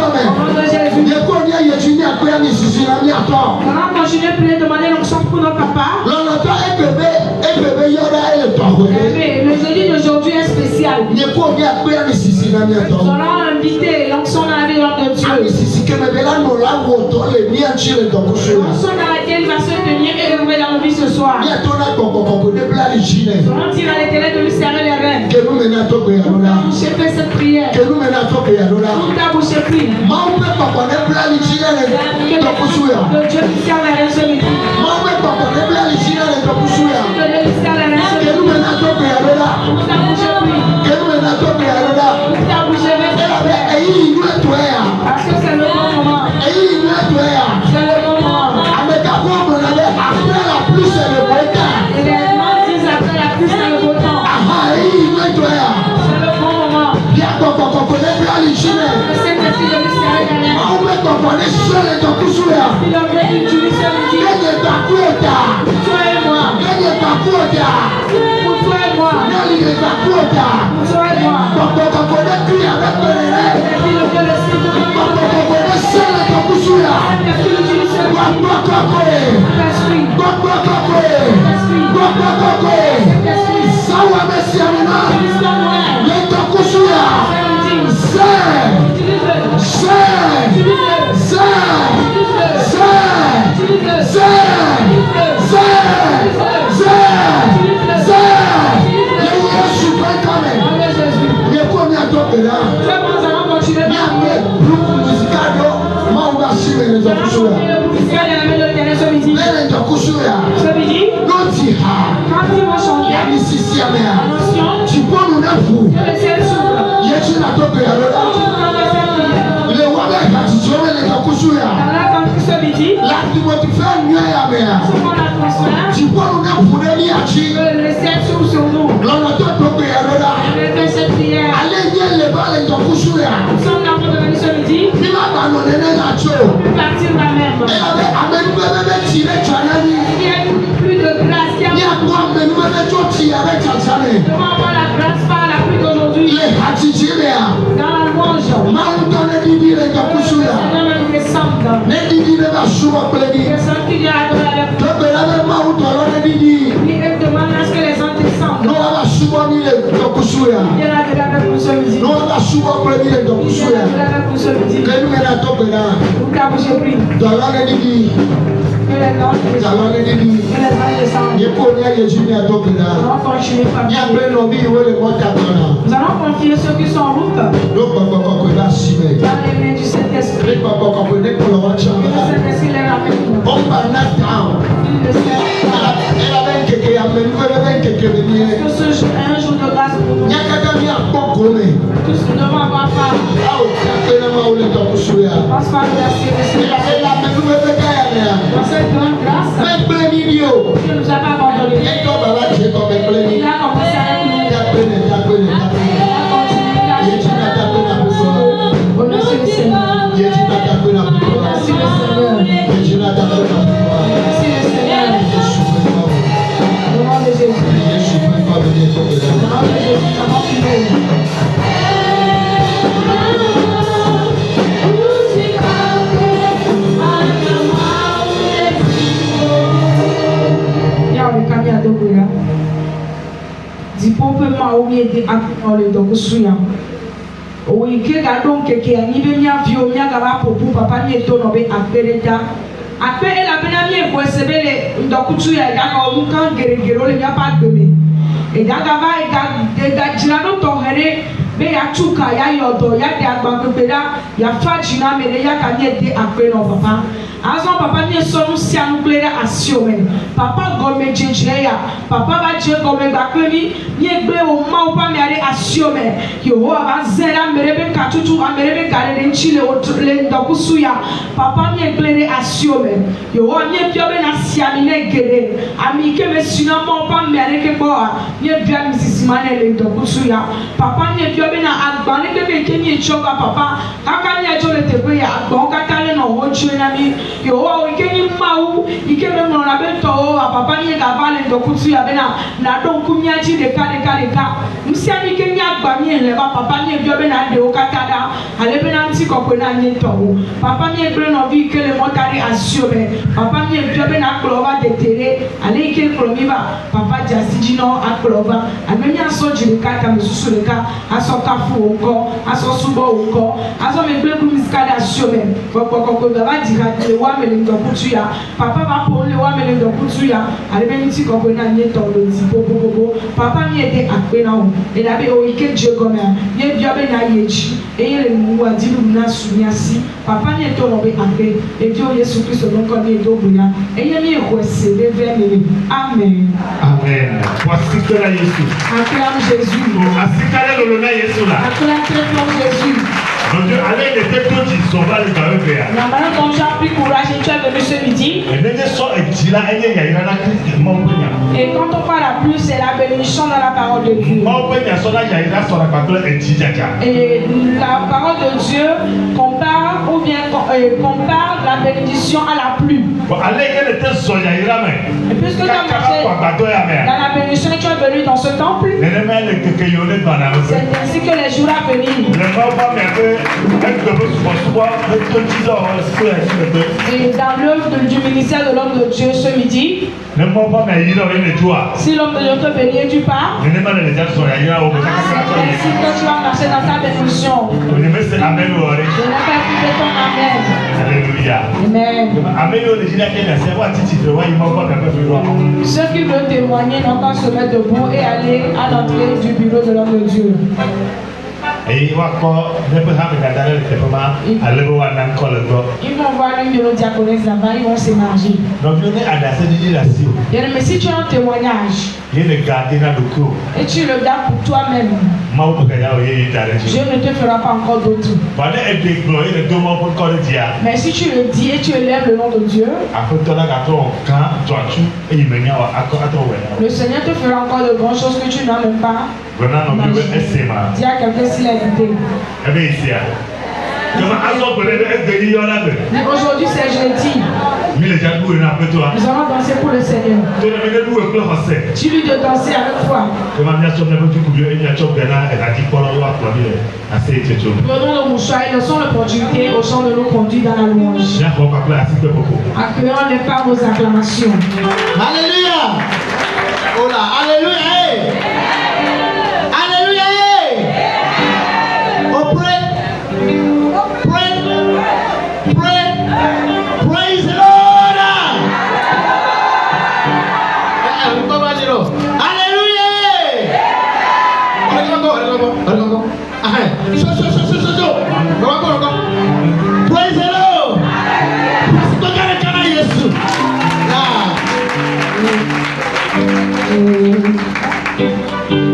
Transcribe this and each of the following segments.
Amen. Au nom de Jésus. Nous allons continuer à prier, demander l'onction pour nos papas. Le jeudi d'aujourd'hui est spécial. Nous allons inviter l'onction dans la vie de Dieu. L'onction dans laquelle il va se tenir et œuvrer dans nos vies ce soir. Nous allons dire à l'Éternel de lui serrer les reins. Tout ta bouche fait cette prière. Tout ta bouche prie. Le Dieu qui sert la reine ce midi. Le Dieu qui sert la reine ce midi. Tout ta bouche prie. Tout ta bouche prie. Parce que c'est le bon moment. C'est le bon moment. Et les gens disent après la pluie c'est le beau temps. C'est le bon moment. Le Saint-Esprit de lui serrer les reins. Il a veut utiliser ce midi. Toi et moi. Pour toi et moi. Pour toi et moi. Et puis le Dieu le Seigneur. Plus de grâce qui a demande la grâce par la pluie d'aujourd'hui. Dans la louange. Demande à ce que les gens descendent. Nous allons confier ceux qui sont en route dans les mains du Saint-Esprit. Le Saint-Esprit les ramène. Que ce jour est un jour de grâce pour nous. Tous nous devons avoir part. Passe par le dans cette grande grâce que nous avons abandonné. Il a commencé avec nous. Merci le Seigneur. Merci le Seigneur. Merci le Seigneur. Au nom de Jésus. Au nom de Jésus. Dipope ma omi ede akole do kusuya. O ike ga don keke ani be mia vi o mia ga ba popu papa ni eto no be akpereja. Akpe e la bena mi e ko sebele ndokutu ya ga ka o mu kan geregero le ya pa gbeme. E ga ga ba e ga jira no to here be ya chuka ya yodo ya de agba gbeda ya fa jina mere ya ka ni ede akpe no papa. Azon papa ni so nu si anu klere asiome. Papa gome jejeya. Papa ba je gome gakemi ni egbe o ma o pa mi are asiome. Yehowa ba zera merebe katutu amerebe kare nchile o le ndokusuya. Papa ni eklere asiome. Yehowa ni piobe na siamine gere. Ami ke me sina mo pa mi are ke boa. Ni bia mi sisimane le ndokusuya. Papa ni piobe na agbane ke be kenyi choga papa. Kaka ni ejo le tebe ya agbon kaka le no ho chena mi. Yehowa ikeni mau ikeme no na bento o papa ni ga vale ndokutu ya bena na don kumyaji de kale msiani kenya agba mi le ba papa mi bio be na de o katada ale be na nti kokwe na nye to papa mi egre no vi kele motari asiobe papa mi bio be na klova de tere ale ke promiba papa jasiji no aklova amenya so jiri kata mesusu leka aso kafu onko aso subo onko aso me gbe gru miskada asiobe kokoko ba dira le wa mele ndo kutu ya papa ba po le wa mele ndo kutu ya ale be nti kokwe na nye to lo ti popopopo papa mi ede akpe na o e da be o ike jegoma ye bio be na yeji e yele mu wa dilu na sunyasi papa mi to no be akpe e dio Yesu Kristo no ko ni do buya e ye mi ko se be ve me amen amen voici que la Jésus acclame Jésus asikale lo na Yesu la acclame Jésus. Donc allez les technologies sont là les gars faire. La manière dont tu as pris courage et tu es venu ce midi. Et quand on parle à plus, c'est la bénédiction dans la parole de Dieu. Et la parole de Dieu compare ou bien compare la bénédiction à la pluie. Et puisque tu as marché dans la bénédiction et tu es venu dans ce temple, c'est ainsi que les jours à venir. Et dans l'œuvre du ministère de l'homme de Dieu ce midi, si l'homme de Dieu te bénit et tu pars, c'est ainsi que tu vas marcher dans ta bénédiction. Je n'ai pas écouté ton amen. Alléluia. Amen. Ceux qui veulent témoigner n'ont qu'à se mettre debout et aller à l'entrée du bureau de l'homme de Dieu. Et ils vont voir l'une de nos diaconesses là-bas, ils vont s'émarger. Mais si tu as un témoignage et tu le gardes pour toi-même, Dieu ne te fera pas encore d'autres. Mais si tu le dis et tu élèves le nom de Dieu, le Seigneur te fera encore de grandes choses que tu n'as même pas. Dis à quelqu'un s'il a écouté. Aujourd'hui c'est jeudi. Nous allons danser pour le Seigneur. Tu lui de danser avec foi. Prenons le mouchoir et laissons l'opportunité au chant de nous conduire dans la louange. Accueillons les par vos acclamations. Alléluia. Oh là, alléluia. Praise the Lord. Hallelujah. Praise the Lord.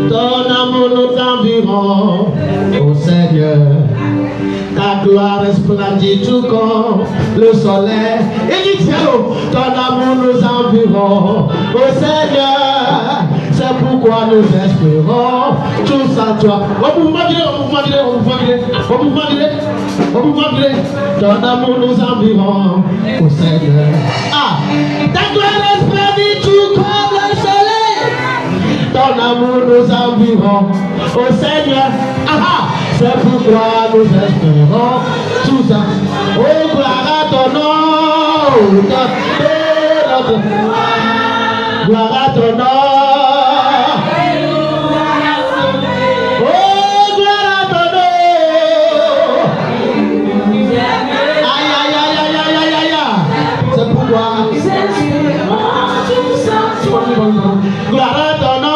Ton amour nous environ, ô Seigneur. Ta gloire resplendit tout comme le soleil. Et dit ton amour nous environ, ô Seigneur. C'est pourquoi nous espérons tous à toi. Ton amour nous environ, ô Seigneur. Ah, ta gloire resplendit tout comme le soleil. Ton amour nous environ, ô Seigneur. Ah, c'est pourquoi nous espérons tout ça. Oh, gloire à ton nom. Gloire à ton nom. Oh, gloire à ton nom. Aïe, aïe, aïe, aïe, aïe, aïe, aïe. C'est pourquoi nous espérons tout ça. Gloire à ton nom.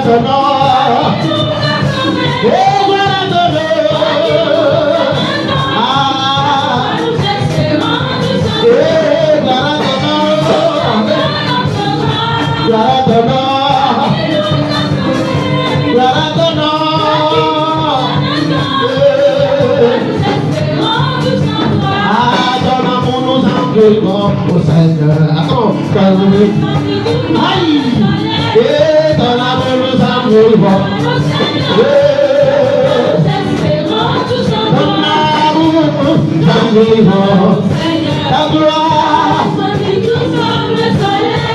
ton nom. Oh, gloire à ton nom. Ah, gloire à ton nom. Gloire à ton nom. Gloire à ton nom. Ah, ton amour nous enveloppe au Seigneur. Attends, aïe, et ton amour nous enveloppe. Ton amour nous enveloppe. Ta gloire,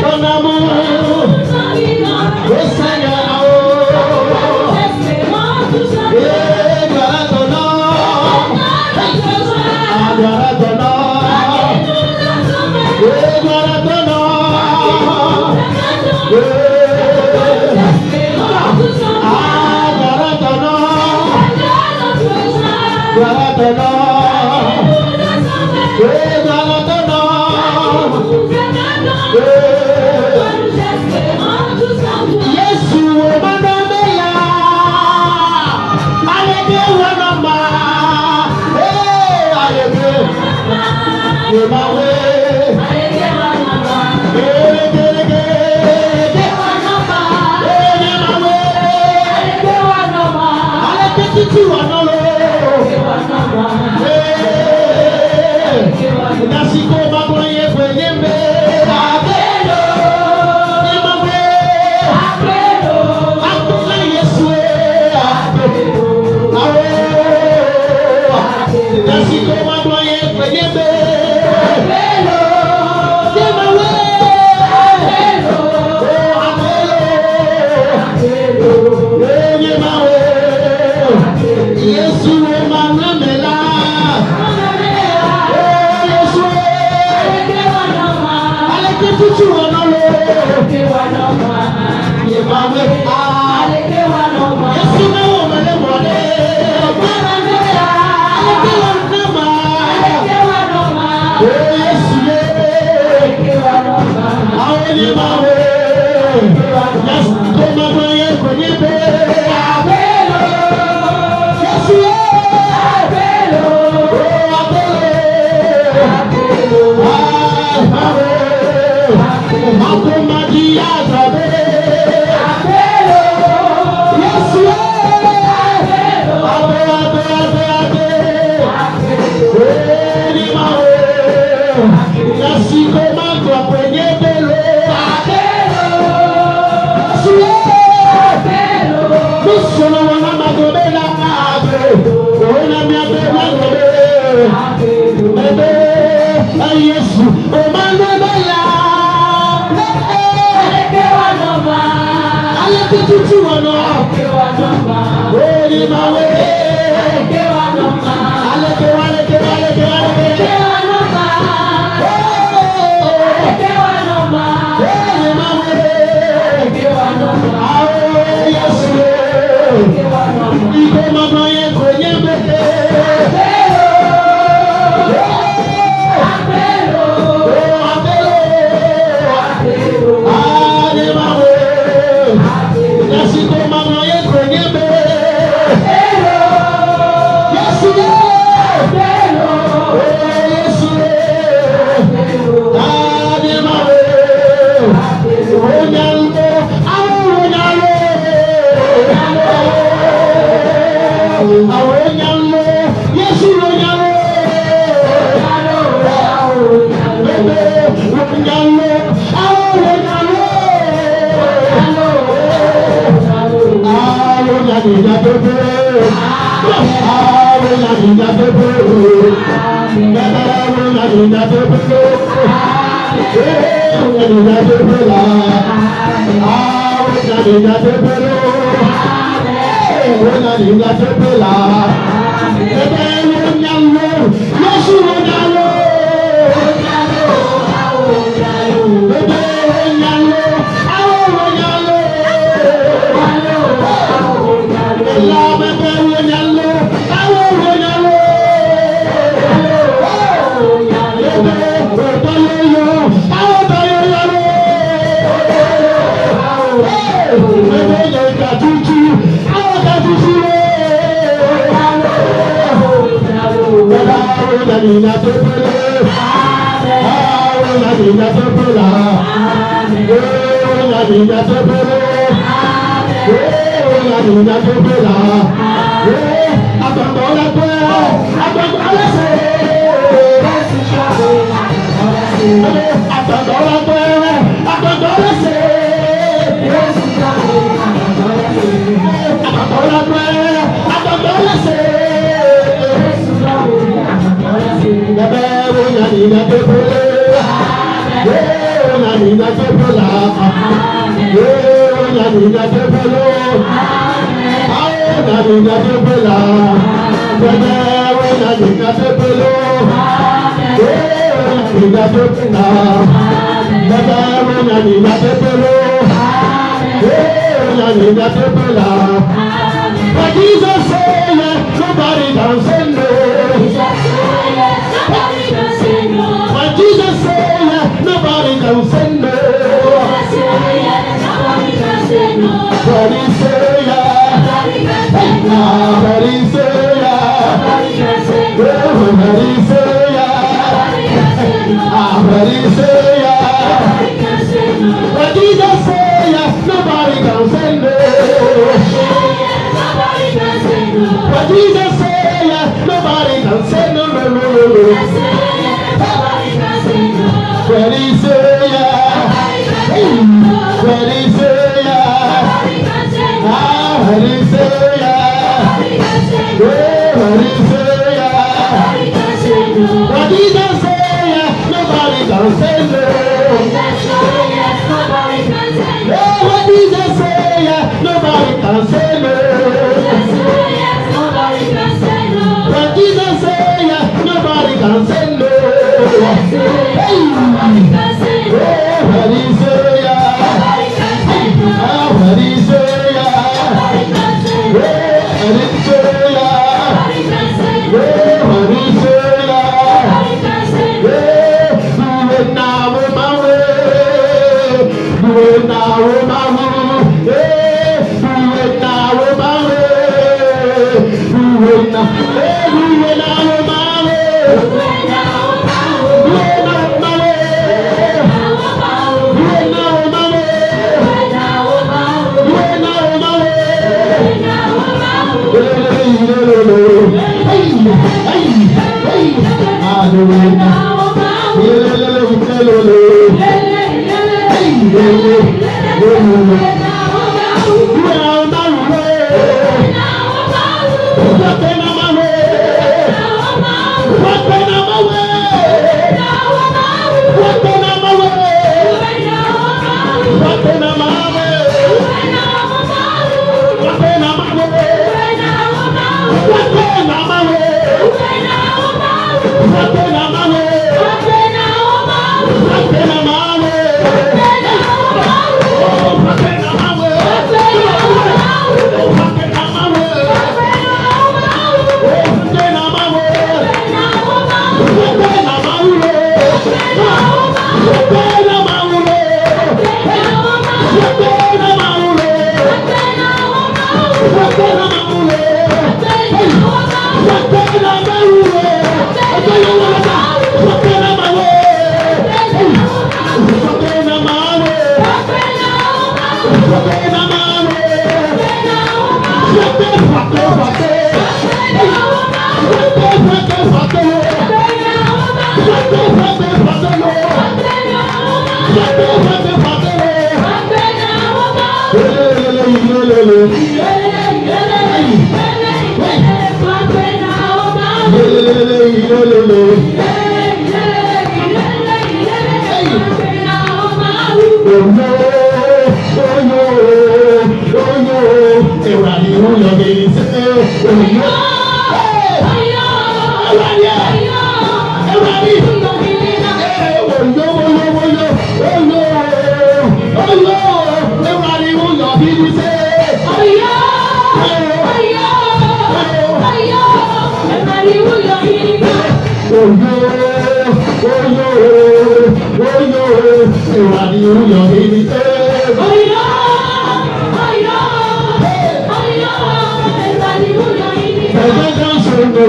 ton amour, au Seigneur. Et gloire à ton nom. Gloire à ton nom. Gloire à ton nom. Gloire à ton nom. Gloire à ton nom. Gloire à ton nom. Yeshua Manameya. Aleke wanama. Aleke. Yemawe. katutu, awo katutu o. Baba o na ni na to pele, awo na ni na to pela, o na ni na to pele, o na ni na to pela, agbọ̀ngbọ̀n la pẹ́, agbọ̀ngbọ̀n la ṣe. Agbọ̀ngbọ̀n la pẹ́, agbọ̀ngbọ̀n la ṣe. Agbọ̀ngbọ̀n la pẹ́, agbọ̀ngbọ̀n la ṣe. Bẹ́ẹ̀ wo na ni na tó pélé, wo na ni na tó pélé, wo na ni na tó pélé, awo na ni na tó pélé, bẹ́ẹ̀ wo na ni na tó pélé, wo na ni na tó pélé, bẹ́ẹ̀ wo na ni na tó pélé, wo na ni na tó pélé. But Jesus said, nobody can say no. When Jesus said, nobody can say no. But he said, but he said, but he said, but he said, but Jesus said, nobody can say no. But Jesus said, nobody can say no, no, no, no, no. But he said, but he said, but he said, but he said, but Jesus said, nobody can say no. What Jesus said, nobody can say no. But Jesus said, nobody can say no. Hey! What he said, what he said, what he said, do it now, my way. Do it now, my way. Do it now, my way. Do it now, my way. Oh,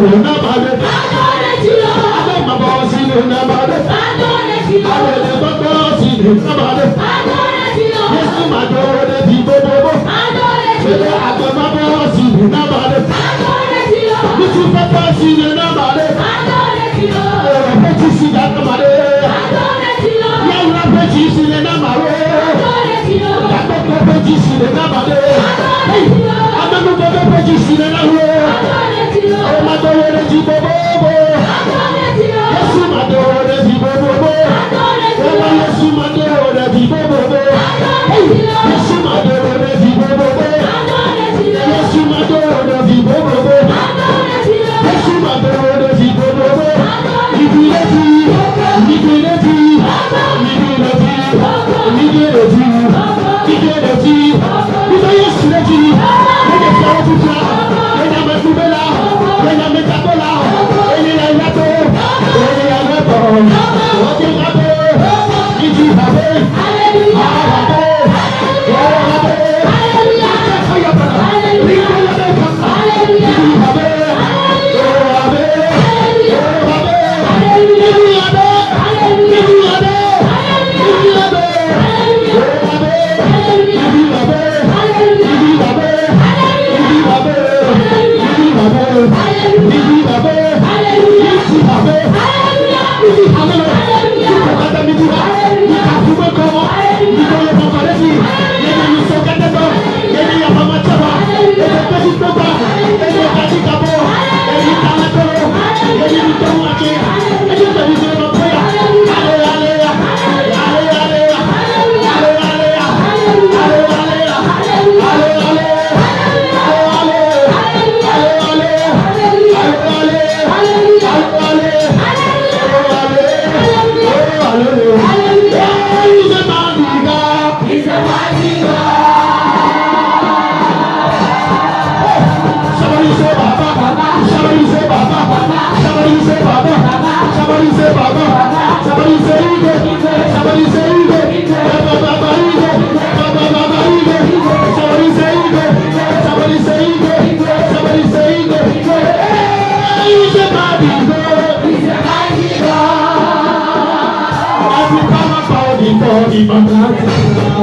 le namade. Avec ma bosse, il est namade. Avec les bobos, il est namade. Yes, tu m'adores, dis bobo. Je vais avec ma bosse, il est namade. Mais tu fais pas si il est namade. Petit si il est namade. Y'a une petit si il est namade. Y'a d'autres petits si il est namade. Amène nous bébé petit si il est namade. Oh, ma dore di bobo. Yesu ma dore di bobo. Oh, Yesu ma dore di bobo. Yesu ma dore di bobo. Yesu ma dore di bobo. Yesu ma dore di bobo. Libérez-vous, libérez-vous, libérez-vous, libérez-vous, libérez-vous. Libérez sur les dits. Les frères du plat. Les dames du bella. Les dames de Capola. Et les lato. Et les lato. Ok, rabé. Il dit rabé. Rabé. Rabé.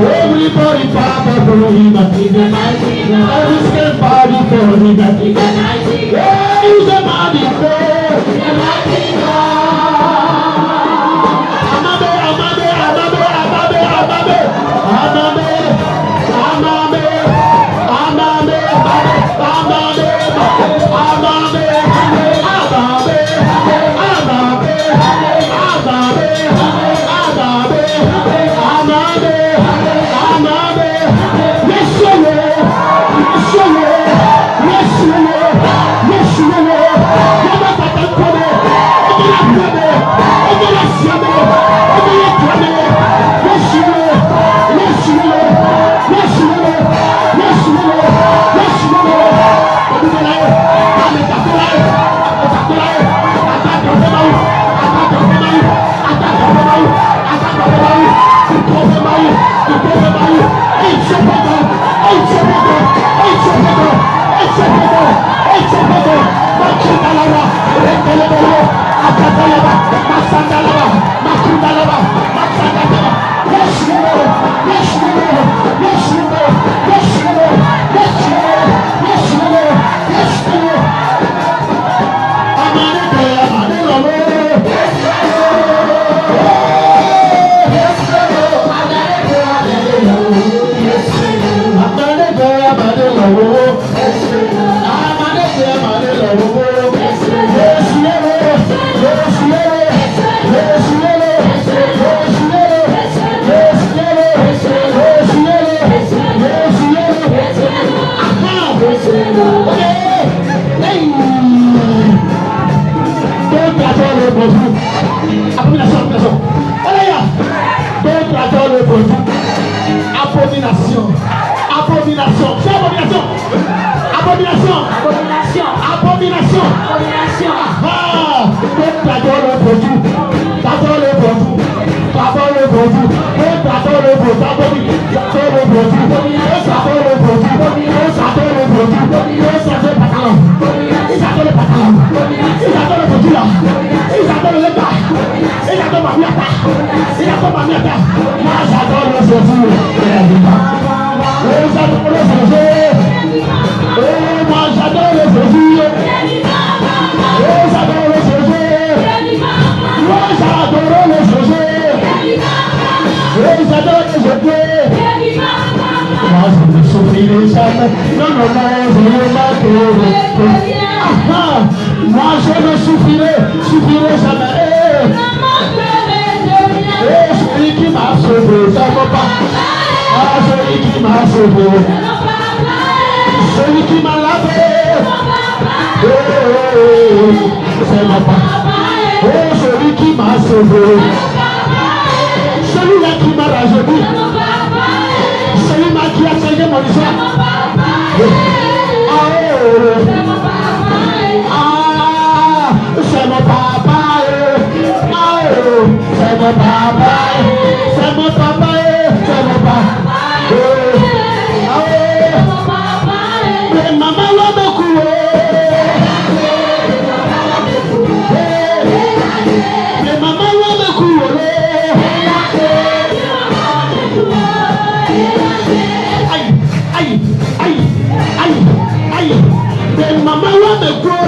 Everybody papa for him, he's a mighty God. Every scared body for him, he's a mighty God. He's a mighty God. He's a mighty God. Amabe, amabe, amabe, amabe, amabe, amabe, amabe, amabe, amabe, amabe, Abomination. Abomination. C'est abomination. Abomination. Abomination. Abomination. Abomination. Ah, t'adores le produit. T'adores le produit. T'adores le produit. T'adores le produit. T'adores le produit. T'adores le produit. T'adores le produit. T'adores le pantalon. T'adores le pantalon. Moi je ne souffrirai jamais. Non, non, non, je ne m'inquiéterai. Moi je ne souffrirai jamais. Celui qui m'a sauvé, ça ne va pas. Ah, celui qui m'a sauvé. Celui qui m'a lavé. C'est mon papa. Oh, celui qui m'a sauvé. Celui-là qui m'a rajeuni. Celui-là qui a changé mon histoire. C'est mon papa. C'est mon papa. C'est mon papa. C'est mon papa. Mais maman l'a beaucoup. Mais maman l'a beaucoup. Aïe. Mais maman l'a beaucoup.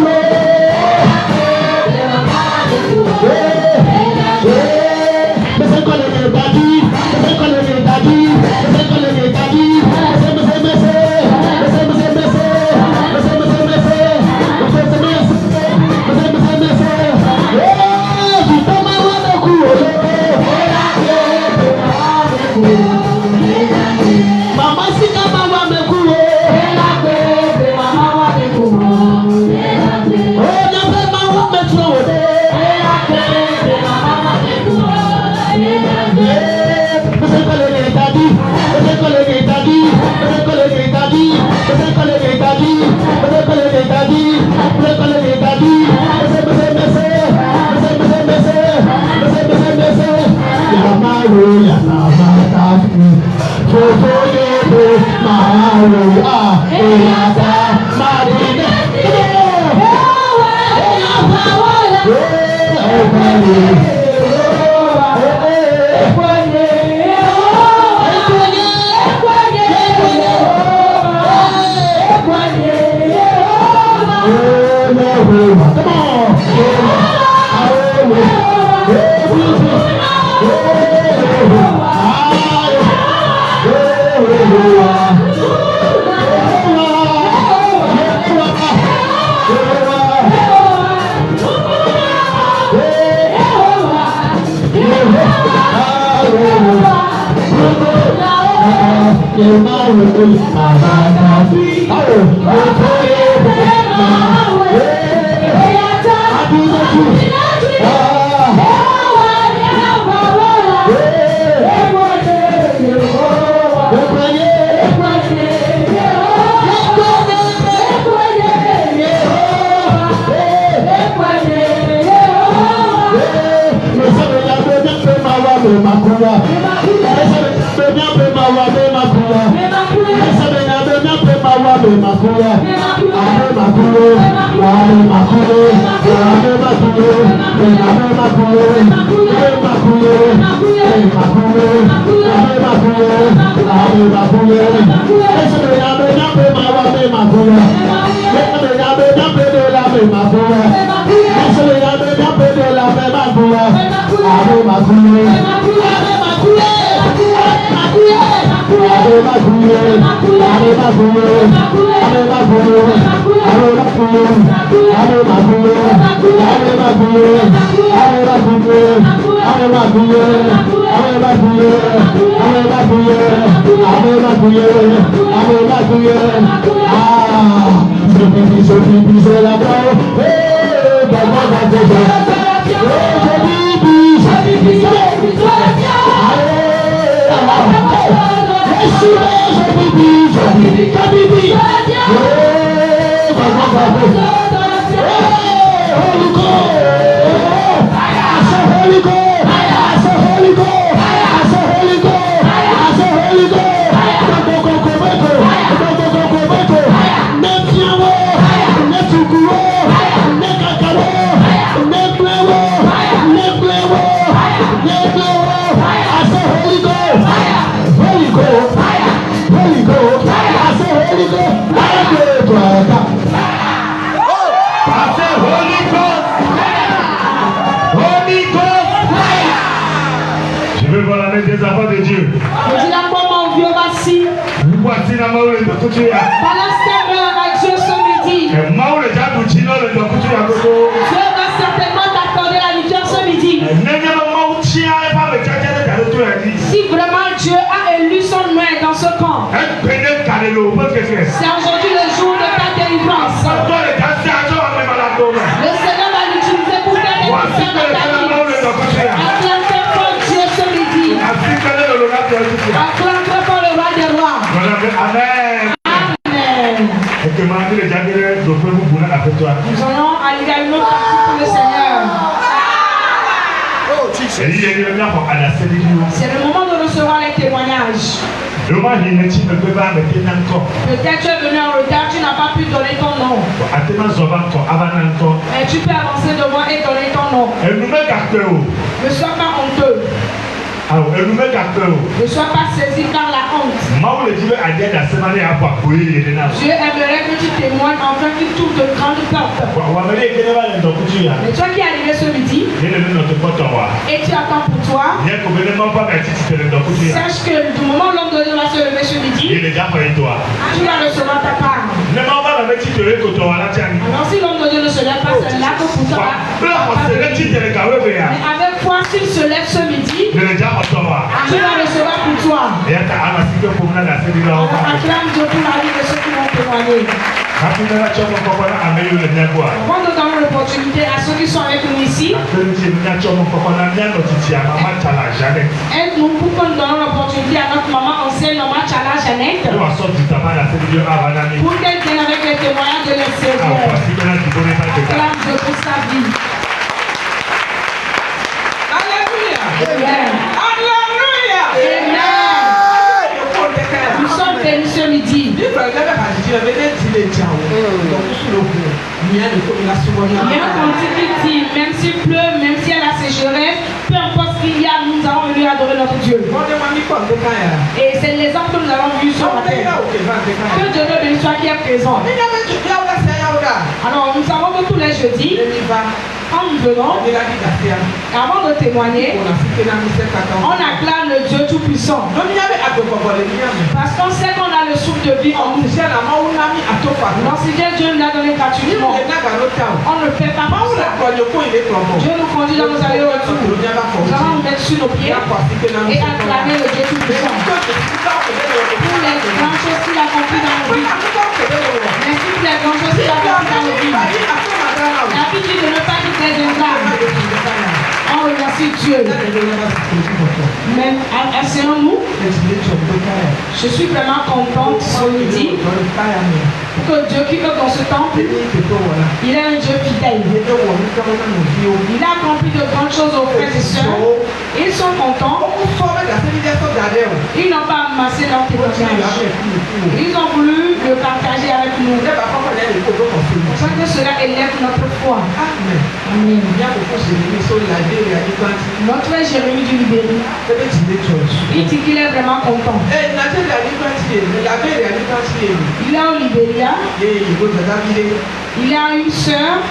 Voici la main de couture. Balance tes mains à Dieu ce midi. Et main de Jabouchino de couture à Coco. Dieu va certainement t'accorder la victoire ce midi. Si vraiment Dieu a élu son main dans ce camp, c'est aujourd'hui le jour de ta délivrance. Le Seigneur va l'utiliser pour faire des missions dans ta vie. Acclame pour Dieu ce midi. Acclame pour le roi des rois. Amen. Amen. Nous allons aller à une autre partie pour le Seigneur. C'est le moment de recevoir les témoignages. Peut-être tu es venu en retard, tu n'as pas pu donner ton nom. Mais tu peux avancer devant et donner ton nom. Ne sois pas honteux. Ne sois pas saisi par la honte. Dieu aimerait que tu témoignes afin qu'il t'ouvre de grandes portes. Mais toi qui es arrivé ce midi et tu attends pour toi, sache que du moment où l'homme de Dieu va se lever ce midi, tu vas recevoir ta part. Alors si l'homme de Dieu ne se lève pas, c'est là que pour toi. Mais avec foi, s'il se lève ce midi, tu vas recevoir pour toi. Acclame Dieu pour la vie de ceux qui vont témoigner. Avant de donner l'opportunité à ceux qui sont avec nous ici, aide-nous pour que nous donnons l'opportunité à notre maman ancienne, maman Chala Jeannette, pour qu'elle vienne avec les témoignages de l'extérieur. Acclame Dieu pour sa vie. Alléluia. Amen. Amen. Nous sommes bénis ce midi. Rien quand il dit, même s'il pleut, même s'il y a la sécheresse, peu importe ce qu'il y a, nous allons venir adorer notre Dieu. Et c'est l'exemple que nous avons vu sur la terre. Que Dieu le bénisse soit qui est présent. Alors nous savons que tous les jeudis, quand nous venons, avant de témoigner, on acclame le Dieu Tout-Puissant. Parce qu'on sait qu'on a le souffle de vie en nous. Donc si Dieu nous l'a donné gratuitement, on ne fait pas pour ça. Dieu nous conduit dans nos allers-retours. Nous allons nous mettre sur nos pieds et acclamer le Dieu Tout-Puissant. Pour les grandes choses qu'il a accompli dans nos vies. Merci pour les grandes choses qu'il a accompli dans nos vies. L'habitude de ne pas quitter les ingrats. On remercie Dieu. Mais asseyons-nous. Je suis vraiment contente ce midi que Dieu qui est dans ce temple, il est un Dieu fidèle. Il a accompli de grandes choses aux frères et sœurs. Ils sont contents. Ils n'ont pas amassé leur témoignage. Ils ont voulu le partager avec nous. Afin que cela élève notre foi. Amen. Notre frère Jérémie du Libéry, il dit qu'il est vraiment content. Il est au Libéria. Il a une sœur.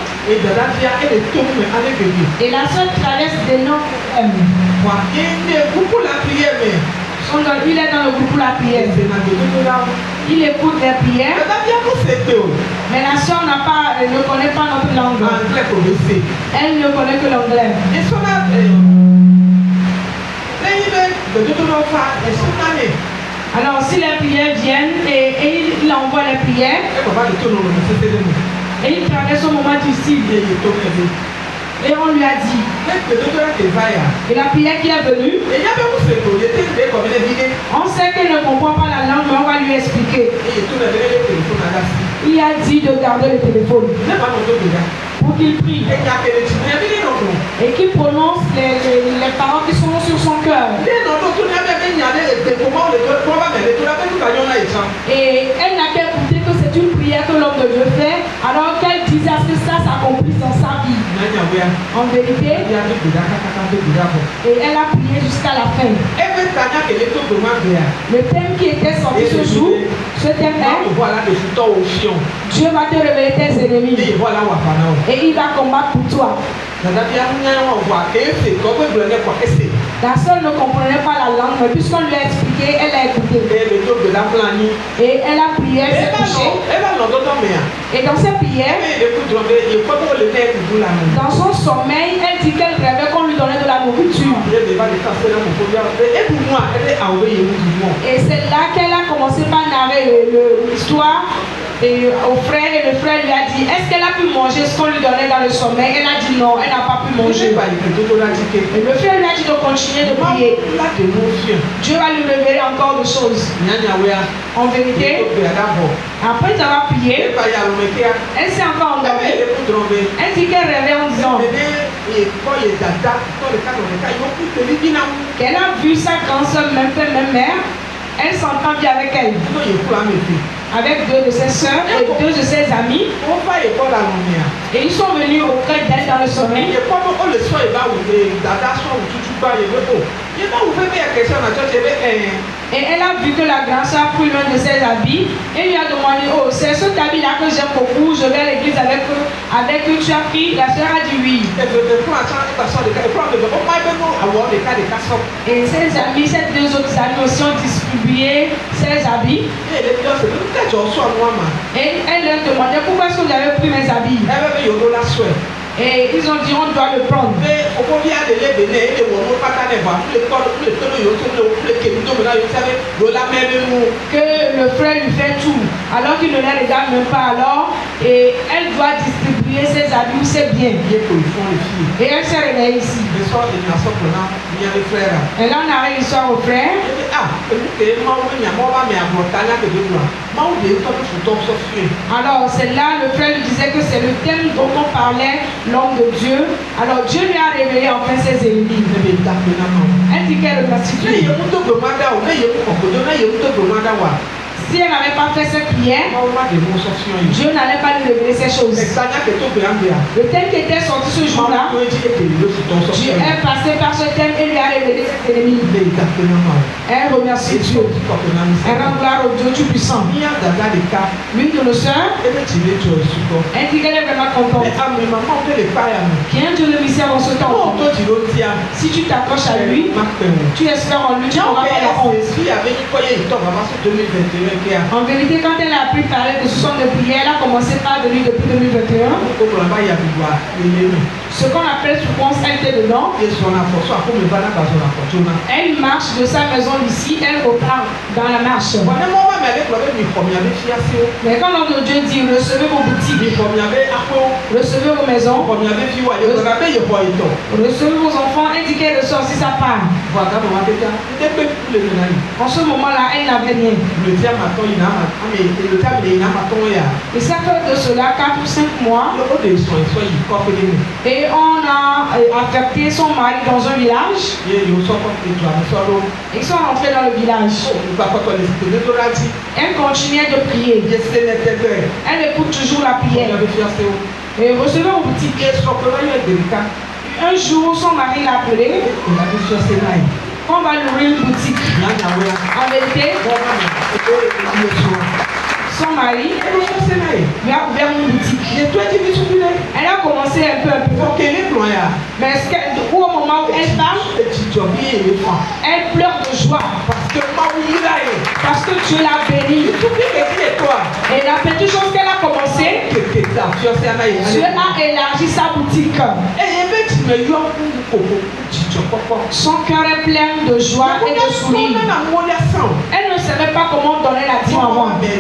Et la sœur traverse d'énormes problèmes. Il est dans le groupe pour la prière. Il écoute les prières. Mais la sœur ne connaît pas notre langue. Elle ne connaît que l'anglais. Alors si les prières viennent et il envoie les prières, et il traverse au moment difficile. Et on lui a dit, et la prière qui est venue, on sait qu'elle ne comprend pas la langue, mais on va lui expliquer. Il a dit de garder le téléphone pour qu'il prie et qu'il prononce les paroles qui sont sur son cœur. Et elle n'a qu'à écouter que c'est une prière que l'homme de Dieu fait, alors qu'elle disait à ce que ça s'accomplisse dans sa vie. En vérité, et elle a prié jusqu'à la fin. Le thème qui était sorti ce jour, ce thème est Dieu va te révéler tes ennemis et il va combattre pour toi. La sœur ne comprenait pas la langue, mais puisqu'on lui a expliqué, elle a écouté. Et elle a prié, elle s'est couchée. Et dans cette prière, dans son sommeil, elle dit qu'elle rêvait qu'on lui donnait de la nourriture. Et c'est là qu'elle a commencé par narrer l'histoire au frère, et le frère lui a dit, est-ce qu'elle a pu manger ce qu'on lui donnait dans le sommeil? Elle a dit non, elle n'a pas pu manger. Et le frère lui a dit de continuer de prier. Dieu va lui révéler encore des choses. En vérité, après avoir prié, elle s'est encore endormie. Elle dit qu'elle rêvait en disant qu'elle a vu sa grande soeur, même père, même mère. Elle s'entend bien avec elle, avec deux de ses soeurs et deux de ses amis. Et ils sont venus auprès d'elle dans le sommeil. Et elle a vu que la grande soeur a pris l'un de ses habits et lui a demandé, oh, c'est cet habit-là que j'aime beaucoup, je vais à l'église avec eux. Avec eux, tu as pris? La soeur a dit oui. Et ses amis, ces deux autres amis aussi ont distribué ses habits. Et elle leur demandait, pourquoi est-ce que vous avez pris mes habits? Et ils ont dit, on doit le prendre. Que le frère lui fait tout, alors qu'il ne les regarde même pas alors. Et elle doit distribuer ses habits ou ses biens. Et elle s'est réveillée ici. Elle en a l'histoire au frère. Alors c'est là le frère lui disait que c'est le thème dont on parlait, l'homme de Dieu. Alors Dieu lui a révélé enfin ses ennemis. Elle dit qu'elle remercie Dieu. Si elle n'avait pas fait cette prière, Dieu n'allait pas lui révéler ces choses. Le thème qui était sorti ce jour-là, Dieu est passé par ce thème et lui a révélé ses ennemis. Elle remercie Dieu. Elle rend gloire au Dieu tout-puissant. L'une de nos sœurs, elle dit qu'elle est vraiment contente. Qu'il y a un Dieu de mystère dans ce temps. Si tu t'accroches à lui, tu espères en lui, tu n'auras pas la honte. En vérité, quand elle a appris parler de ce son de prière, elle a commencé par de lui depuis 2021. Ce qu'on appelle souvent, elle était dedans. Elle marche de sa maison d'ici, elle repart dans la marche. Mais quand l'homme de Dieu dit, recevez vos boutiques, recevez vos maisons, recevez vos enfants, elle dit qu'elle reçoit aussi sa part. En ce moment-là, elle n'avait rien. Et ça fait de cela 4 ou 5 mois. Et on a affecté son mari dans un village. Ils sont rentrés dans le village. Elle continuait de prier. Elle écoute toujours la prière. Et recevez vos boutiques. Un jour, son mari l'a appelé. On va louer une boutique. En vérité, son mari lui a ouvert une boutique. Elle a commencé un peu. Mais au moment où elle parle, elle pleure de joie. Parce que Dieu l'a bénie. Et la petite chose qu'elle a commencé, Dieu a élargi sa boutique. Son cœur est plein de joie et de sourire. Elle ne savait pas comment donner la dîme avant. Mais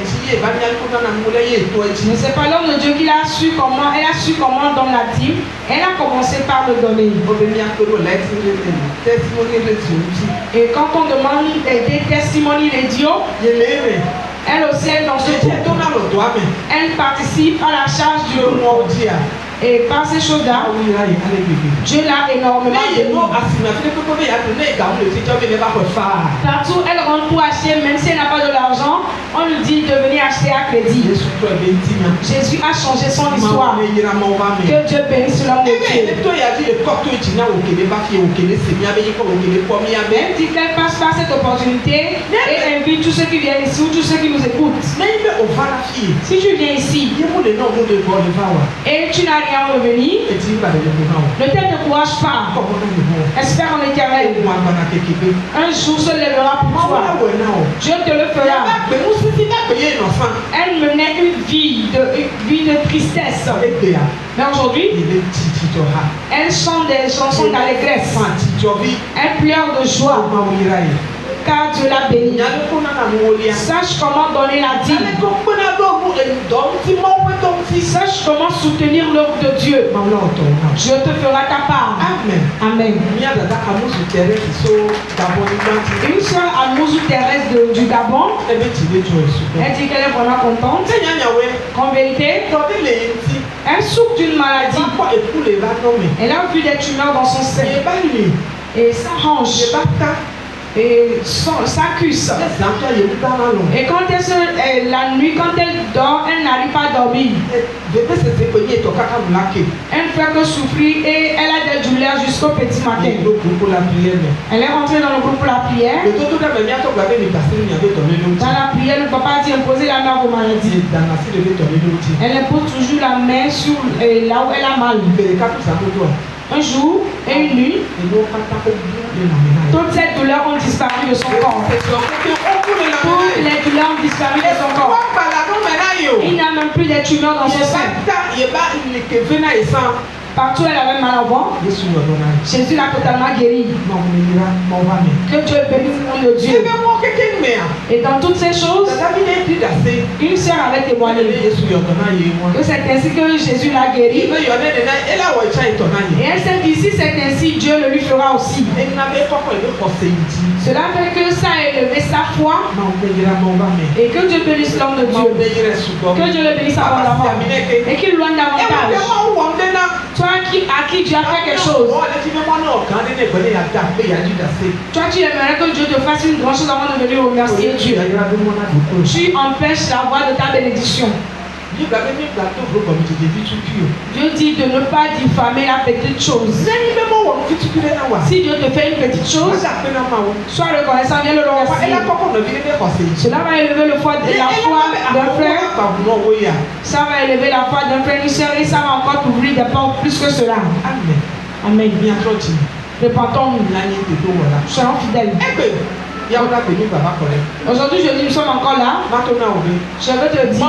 c'est pas l'homme de Dieu qui a su comment, elle a su comment donner la dîme. Elle a commencé par le donner. Et quand on demande des testimonies radio, elle aussi est dans ce groupe. Elle participe à la charge du groupe. Et par ces choses-là, Dieu l'a énormément béni. Partout, elle rentre pour acheter, même si elle n'a pas de l'argent, on lui dit de venir acheter à crédit. Jésus a changé son histoire. Que Dieu bénisse l'homme de Dieu. Elle dit qu'elle passe par cette opportunité et invite tous ceux qui viennent ici ou tous ceux qui nous écoutent. Si tu viens ici et tu n'as rien ayant revenir, Et tu vas aller au Nord. ne t'encourage pas. Comment on est bon? Espère en éternel. Moi, je vais t'équiper. Un jour se lèvera pour Moi, toi. ouais, non. Dieu te le fera. Mais nous, si tu n'as payé un enfant, Elle menait une vie de tristesse. et bien, Mais aujourd'hui, il est petit, tu auras. elle chante des chansons d'allégresse. Enfin, tu as vu. Elle pleure de joie Comment on ira? car Dieu l'a bénie. Il y a le qu'on a dans mon lien. Sache comment donner la Il y a dîme. le qu'on a dans mon lien. Donc, si mon ouais, donc, si ça, Sache comment soutenir l'œuvre de Dieu. maman, on t'en a. Dieu te fera ta part. Amen. Amen. Il y a des amours sur terre qui sont d'abord Une soeur à Mouzou Thérèse du Gabon, et bien, tu veux jouer super. elle dit qu'elle est vraiment contente. C'est bien, ouais. Qu'en vérité, Quand il est petit, elle souffre d'une maladie. il va épouler, va nommer. Elle a vu des tumeurs dans son sein Il va lui. et sa hanche Je vais pas et sa cuisse. Et quand la nuit, quand elle dort, elle n'arrive pas à dormir. Elle ne fait que souffrir et elle a des douleurs jusqu'au petit matin. Elle est rentrée dans le groupe pour la prière. Dans la prière, le papa a dit imposer la main à vos maladies. Elle impose toujours la main sur là où elle a mal. Un jour et une nuit, toutes ces douleurs ont disparu de son corps. Toutes les douleurs ont disparu de son corps. Il n'y a même plus de tumeurs dans son sein. Partout elle avait mal avant, Jésus l'a totalement guéri. Que Dieu bénisse le nom de Dieu. Et dans toutes ces choses, une sœur avait témoigné que c'est ainsi que Jésus l'a guéri. Et elle s'est dit, si c'est ainsi, Dieu le lui fera aussi. Cela fait que ça a élevé sa foi. Et que Dieu bénisse l'homme de Dieu. Que Dieu le bénisse abondamment. Et qu'il loigne davantage. Toi à qui Dieu a fait quelque chose. Toi tu aimerais que Dieu te fasse une grande chose avant de venir remercier Dieu. Tu empêches la voix de ta bénédiction. Dieu dit de ne pas diffamer la petite chose. Si Dieu te fait une petite chose, sois reconnaissant, viens le remercier. Cela va élever la foi d'un frère. Ça va élever la foi d'un frère, une soeur, et ça va encore t'ouvrir des portes plus que cela. Amen. Répentons-nous. Soyons fidèles. Aujourd'hui, je dis, nous sommes encore là. Je veux te dire,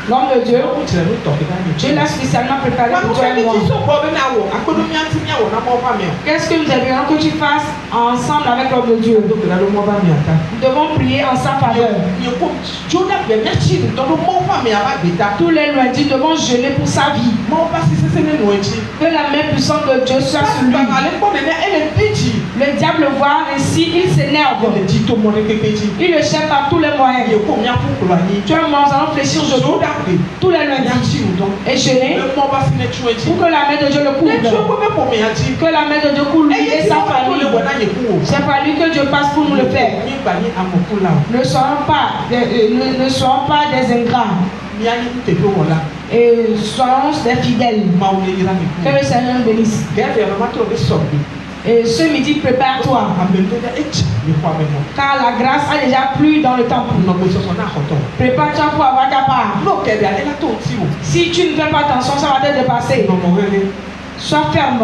l'homme de Dieu, Dieu l'a spécialement préparé pour toi et moi. Qu'est-ce que nous aimerions que tu fasses ensemble avec l'homme de Dieu? Nous devons prier en sa faveur. Tous les lundis, nous devons jeûner pour sa vie. Que la main puissante de Dieu soit sur lui. Le diable voit ainsi, il s'énerve. Il le cherche par tous les moyens. Tu as nous allons fléchir de tout tous les lundis et jeûner pour que la main de Dieu le couvre. Que la main de Dieu couvre lui et sa famille. C'est par lui que Dieu passe pour nous le faire. Ne soyons pas des ingrats. Et soyons des fidèles. Que le Seigneur nous bénisse. Et ce midi, prépare-toi. Car la grâce a déjà plu dans le temple. Prépare-toi pour avoir ta part. Si tu ne fais pas attention, ça va te dépasser. Sois ferme.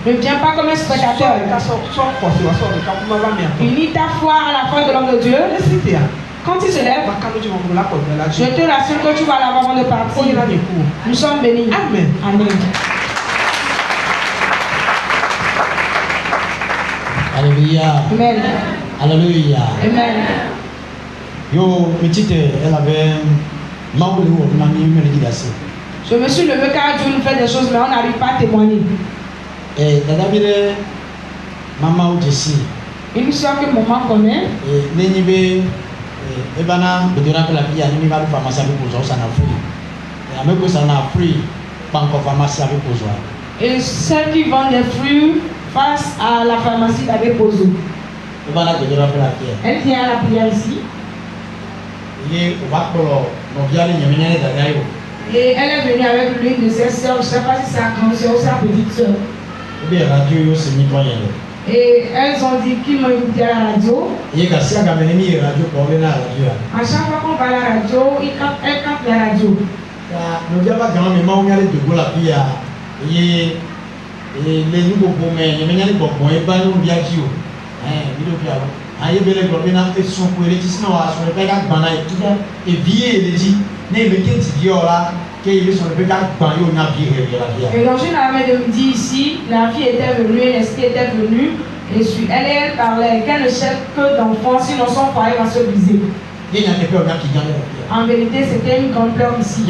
Ne viens pas comme un spectateur. Unis ta foi à la foi de l'homme de Dieu. Quand il se lève, je te rassure que tu vas l'avoir avant de partir. Nous sommes bénis. Amen. Amen. Alléluia. Amen. Alléluia. Amen. Yo, petite, elle avait Maoulé ou Nami Melidasi. Je me suis levé car Dieu nous fait des choses, mais on n'arrive pas à témoigner. Et Dadabile, Maman ou Jessie. Une soeur que maman connaît. Et Nénibé, Ebana, Bedura que la vie a mis mal pharmacie avec vous, ça n'a pris. Et avec vous, ça n'a pris, pas encore pharmacie avec vous. Et celles qui vendent des fruits face à la pharmacie d'Abbé Pozo. Elle vient à la prière ici. Et elle est venue avec l'une de ses soeurs, je ne sais pas si c'est sa grande soeur ou sa petite soeur. Et elles ont dit qu'ils m'ont écouté à la radio. À chaque fois qu'on va à la radio, elle capte la radio. nous avons quand même un moment de Gaulle à Pia. Et les nouveaux boumets, les meilleurs bonbons, et pas nous bien jouer. Aïe, belle globina et son politicien sur le pédale banaï et vieux les dit, né le quai d'Iola, qui est sur le pédale banio navire et la vie. Et dans une armée de midi ici, la fille était venue, l'esprit était venu, et elle parlait qu'elle ne cherche que d'enfants, sinon son foyer va se briser. En vérité, c'était une grande pleure ici.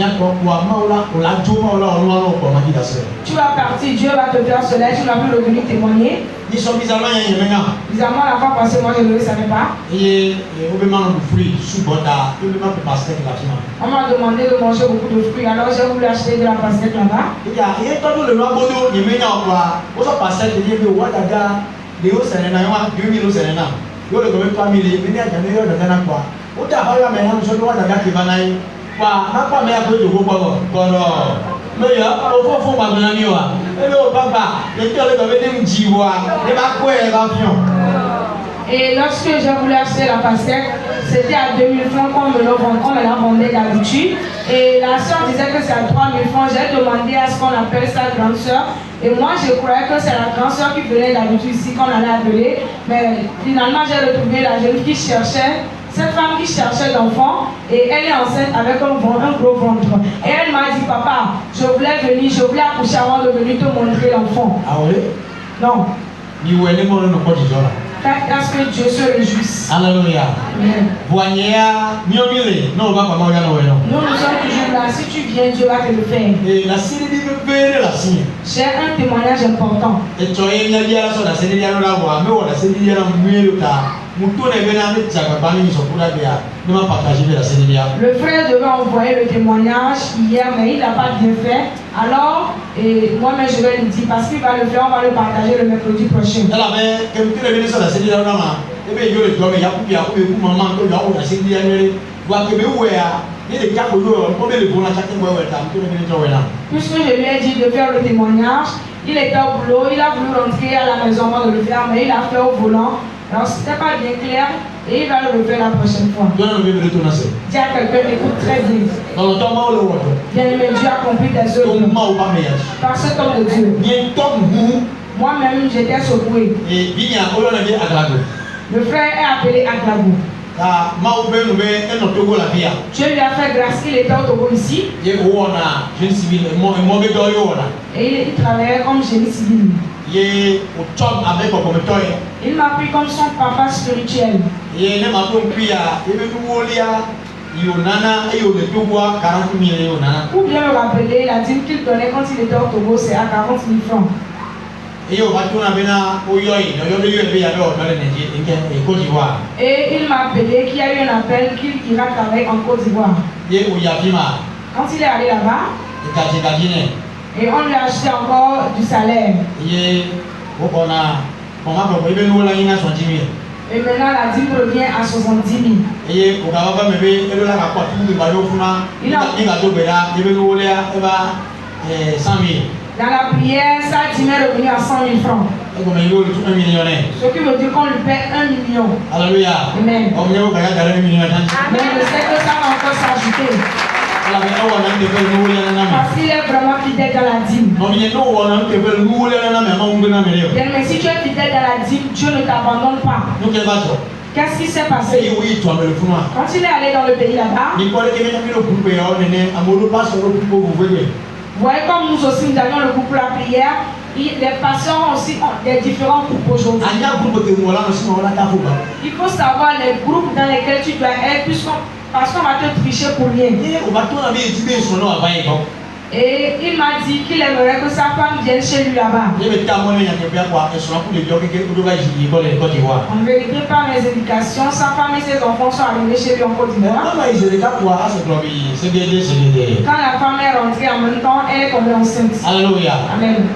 Tu vas partir, Dieu va te faire cela, tu vas plus revenir témoigner. Bizarrement, la fois passée, moi je ne le savais pas. On m'a demandé de manger beaucoup de fruits, alors j'ai voulu acheter de la pastèque là-bas. Et lorsque j'ai voulu acheter la pastèque, c'était à 2000 francs qu'on me la vendait d'habitude. Et la soeur disait que c'est à 3000 francs. J'ai demandé à ce qu'on appelle sa grande soeur. Et moi, je croyais que c'est la grande soeur qui venait d'habitude ici qu'on allait appeler. Mais finalement, j'ai retrouvé la jeune qui cherchait, cette femme qui cherchait l'enfant. Et elle est enceinte avec un gros ventre. Et elle m'a dit, papa, je voulais venir, je voulais accoucher avant de venir te montrer l'enfant. Ah oui? Non. Faites à ce que Dieu se réjouisse. Alléluia. Amen. Nous sommes toujours là. Si tu viens, Dieu va te le faire. J'ai un témoignage important. Le frère devait envoyer le témoignage hier, mais il n'a pas bien fait. Alors, moi-même je vais lui dire, parce qu'il va le faire, on va le partager le mercredi prochain. Puisque je lui ai dit de faire le témoignage, il était au boulot, il a voulu rentrer à la maison avant de le faire, mais il a fait au volant. Alors c'était pas bien clair et il va le refaire la prochaine fois. Dis à quelqu'un, écoute très bien. Bien aimé, Dieu a accompli des œuvres par cet homme de Dieu. Moi-même j'étais secoué. Le frère est appelé Aglagou. Dieu lui a fait grâce, il était au Togo ici. Et il travaillait comme génie civil. Il m'a pris comme son papa spirituel. Pour bien le rappeler, la dîme qu'il donnait quand il était au Togo, c'est à 40 000 francs. Et il m'a appelé qu'il y a eu un appel qu'il ira travailler en Côte d'Ivoire. Quand il est allé là-bas, et on lui a acheté encore du salaire. Et maintenant la dîme revient à 70 000. Dans la prière, sa dîme est revenue à 100 000 francs. Ce qui veut dire qu'on lui paie 1 million. Alléluia. Amen. Amen. Mais je sais que ça va encore s'ajouter. Parce qu'il est vraiment fidèle dans la dîme. Mais si tu es fidèle dans la dîme, Dieu ne t'abandonne pas. Qu'est-ce qui s'est passé? Quand il est allé dans le pays là-bas, vous voyez comme nous aussi nous avons le groupe pour la prière, les pasteurs ont aussi des différents groupes aujourd'hui. Il faut savoir les groupes dans lesquels tu dois être parce qu'on va te tricher pour rien. Et il m'a dit qu'il aimerait que sa femme vienne chez lui là-bas. En vérité, par mes indications, sa femme et ses enfants sont arrivés chez lui en Côte d'Ivoire. Quand la femme est rentrée en même temps, elle est tombée enceinte. Alléluia. Amen.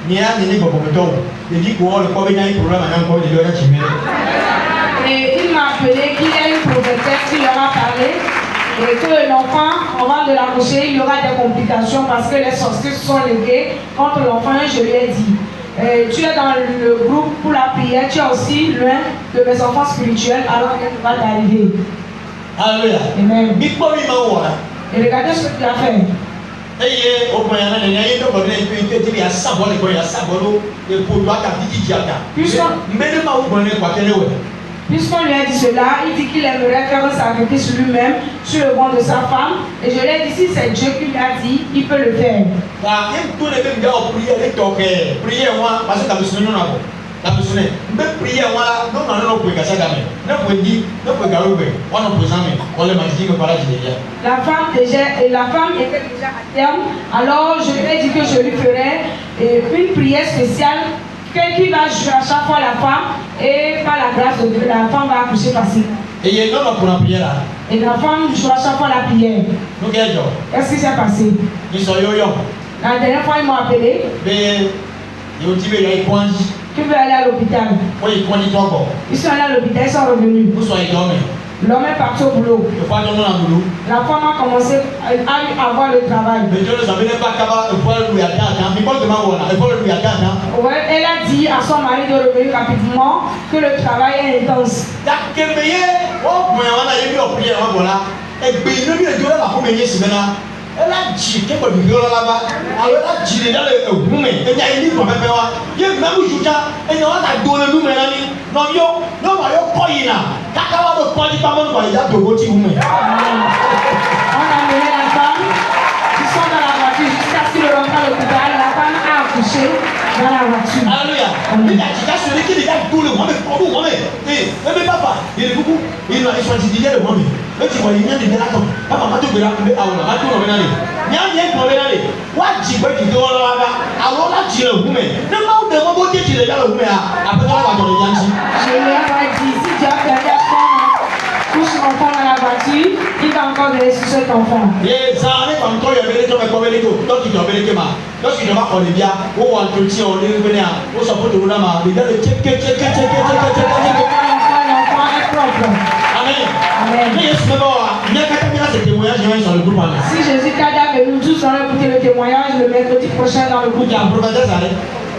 Et il m'a appelé qu'il y a une prophétesse qui leur a parlé et que l'enfant, avant de l'accoucher, il y aura des complications parce que les sorciers sont légués contre l'enfant. Je lui ai dit, tu es dans le groupe pour la prière, tu es aussi loin de mes enfants spirituels, alors qu'elle va t'arriver. Alléluia. Amen. Amen. Et regardez ce que tu as fait. Puisqu'on lui a dit cela, il dit qu'il aimerait faire un sacrifice lui-même sur le ventre de sa femme. Et je lui ai dit, si c'est Dieu qui lui a dit, il peut le faire. La femme était déjà à terme. Alors je lui ai dit que je lui ferais une prière spéciale qui va jouer à chaque fois la femme, et par la grâce de Dieu, la femme va accoucher facilement. Et la femme joue à chaque fois la prière. Qu'est-ce qui s'est passé? La dernière fois, ils m'ont appelé. Tu veux aller à l'hôpital? Ils sont allés à l'hôpital, ils sont revenus. L'homme est parti au boulot. La femme a commencé à avoir le travail. Ouais, elle a dit à son mari de revenir rapidement que le travail est intense. Elle a dit que le bureau là-bas, elle a dit dans le roumé, elle a dit qu'on peut faire. Il y a même aujourd'hui, elle a donné nous maintenant. Non, non, yo koyina. Kakawa de koyi pas mon koyi da dogo ti roumé. On a mené la femme, ils sont dans la voiture jusqu'à ce que le rentre à l'hôpital. La femme a accouché dans la voiture. Alléluia. Il a dit que celui qui a tout le monde, pour vous, mais papa, il est beaucoup, il a choisi d'y aller le monde. Mais tu vois, il y a des délateurs. Papa, ma tout là, mais à on a tout le monde. Il y a rien pour aller. What tu veux qu'il doit là-bas? Alors là, tu le roumé. Ne m'en demande pas que tu le roumé. Après, on va dans le Yansi. Je lui ai dit, si tu as perdu un enfant, couche l'enfant dans la voiture, il va encore laisser cet enfant. Et ça arrive encore, il y avait les gens qui ont les dos. Donc, il y avait les mains. Lorsqu'il va on est bien, on entretient, on est venu, on s'apporte au lama, les gars, le check. L'enfant est propre. Amen. Si Jésus t'a venu, tous allons écouter le témoignage le mercredi prochain dans le groupe.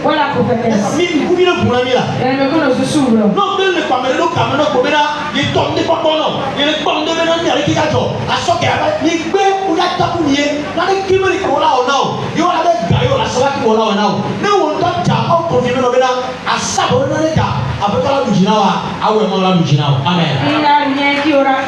Voilà la prophétesse. Elle me connaît, se s'ouvre. Non, mais le caméra, il tombe des papons. Il est tombé dans le ricato. À ce qu'il y a, il peut ou la tapouiller. Dans les kilomètres qu'on a au nord, il y aura des gaillots, la salle qui va là au nord. Mais on doit déjà confirmer le bénin à ça, on a les gars. Avec la Lugina, à où est la Lugina. Amen. Il n'y a rien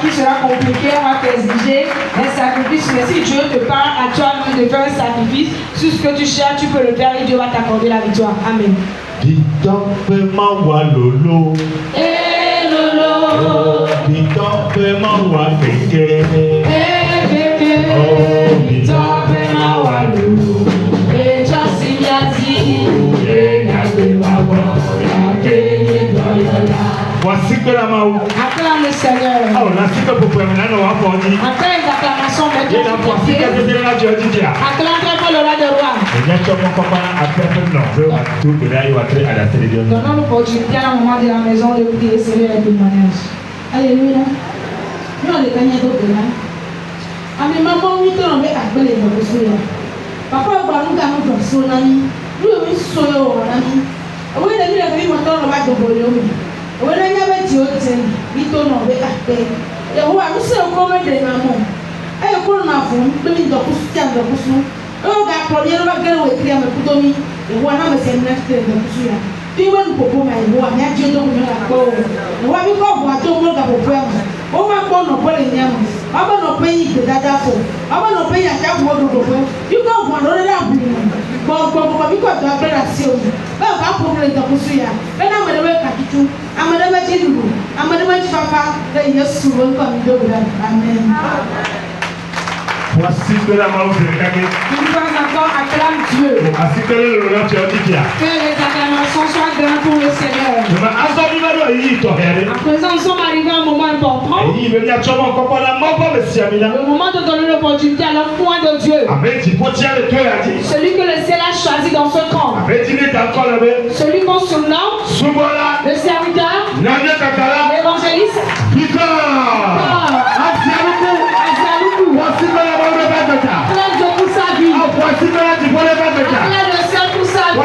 qui sera compliqué, on va t'exiger un sacrifice. Mais si Dieu te parle à toi de faire un sacrifice, sur ce que tu cherches, tu peux le faire et Dieu va t'accorder la victoire. Amen. Dis-donc, fais-moi wa lolo. Eh lolo. Dis-donc, fais-moi wa kéké. Kéké. Oh, dis-donc, fais-moi wa lolo. Et Jossi Yazi. Et Yagé Babo. Yagé Doyola. Voici que la maou. Acclame le Seigneur. Oh, la suite pour prévenir nos enfants. Après les acclamations, il y a un point qui est de la Georgie. Acclame le roi de roi. Il y a un copain à faire tout de là, il va être à la télévision. Donnons l'opportunité à un moment de la maison de prier Seigneur et témoignage. Alléluia. Nous, on est gagnés d'autres là. Ami maman, 8 ans, on va appeler les gens. Papa, on va nous garder notre son ami. Nous, on va se soigner au ami. On va aller à la vie, on va nous battre au boulot. On va aller à la vie, on va appeler. Et on va nous faire un moment de maman. Et on va nous faire un moment de maman. Oh, God, for the other girl with them, put on me. The one I'm saying next to them. You won't put my one, I just don't know. What we call what don't look up a problem. Oh, my phone of pulling them. I will not pay you to that apple. I will not pay a job more to go. You don't want to let me. But because the better seal. Well, I'm putting the Pusia. When I'm going to work at you, I'm going to let you. I'm going to let Papa. Then yes, you will come to that. Amen. Voici que la main de Kagé. Une fois encore, acclame Dieu. Ainsi que le roi Georgie. Que les acclamations soient grandes pour le Seigneur. À présent, nous sommes arrivés à un moment important. Le moment de donner l'opportunité à l'enfant de Dieu. Celui que le ciel a choisi dans ce camp. Celui qu'on surnomme le serviteur, l'évangéliste, Azaloukou, plein de pour sa vie, plein de sel pour sa vie.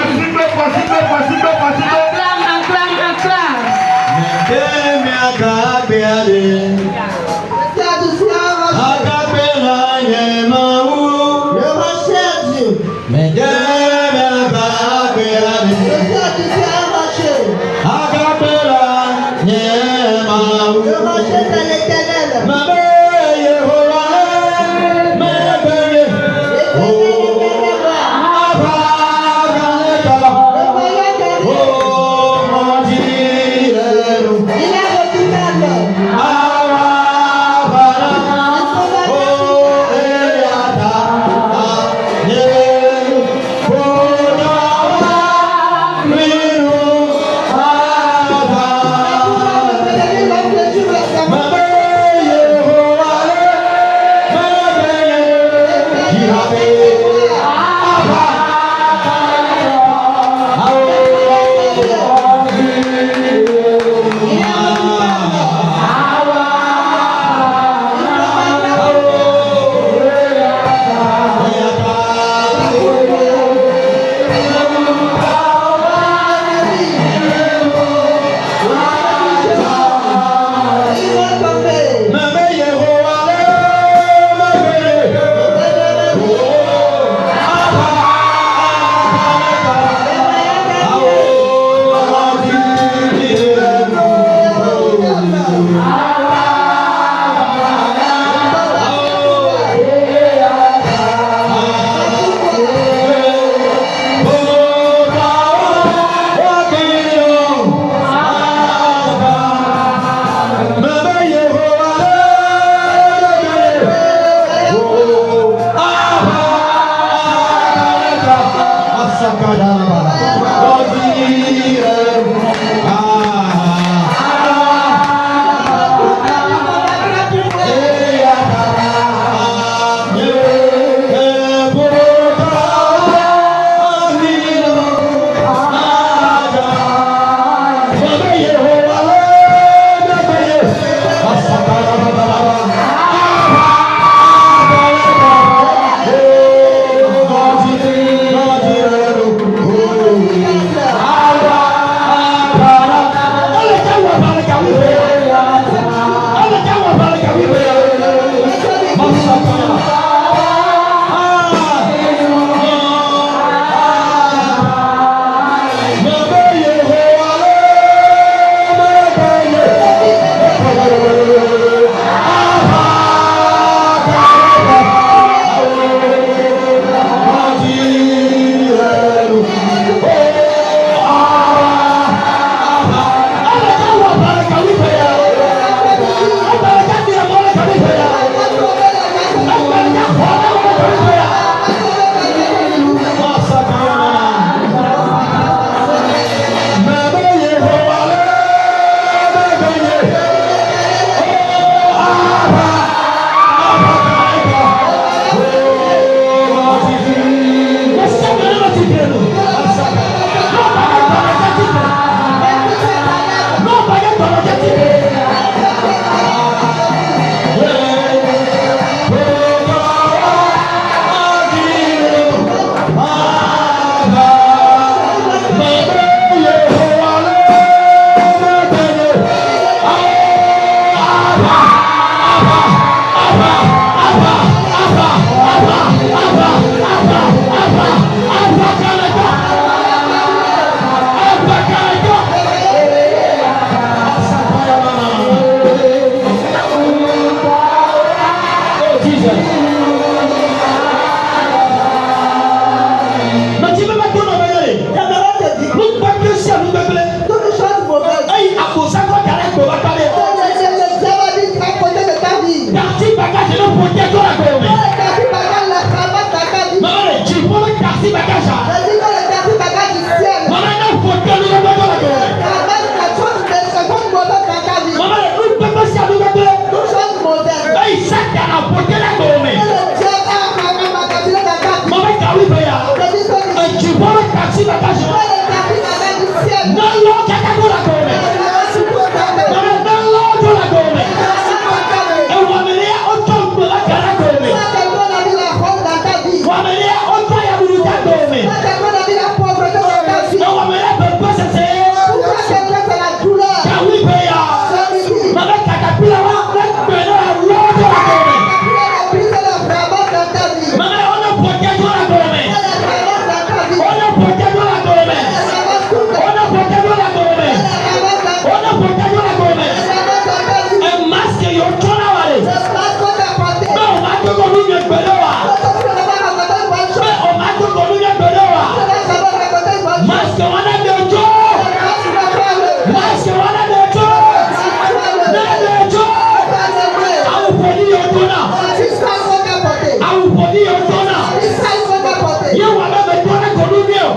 wà bẹ́ẹ̀ bẹ́ẹ̀ tó ní kò ní bí o.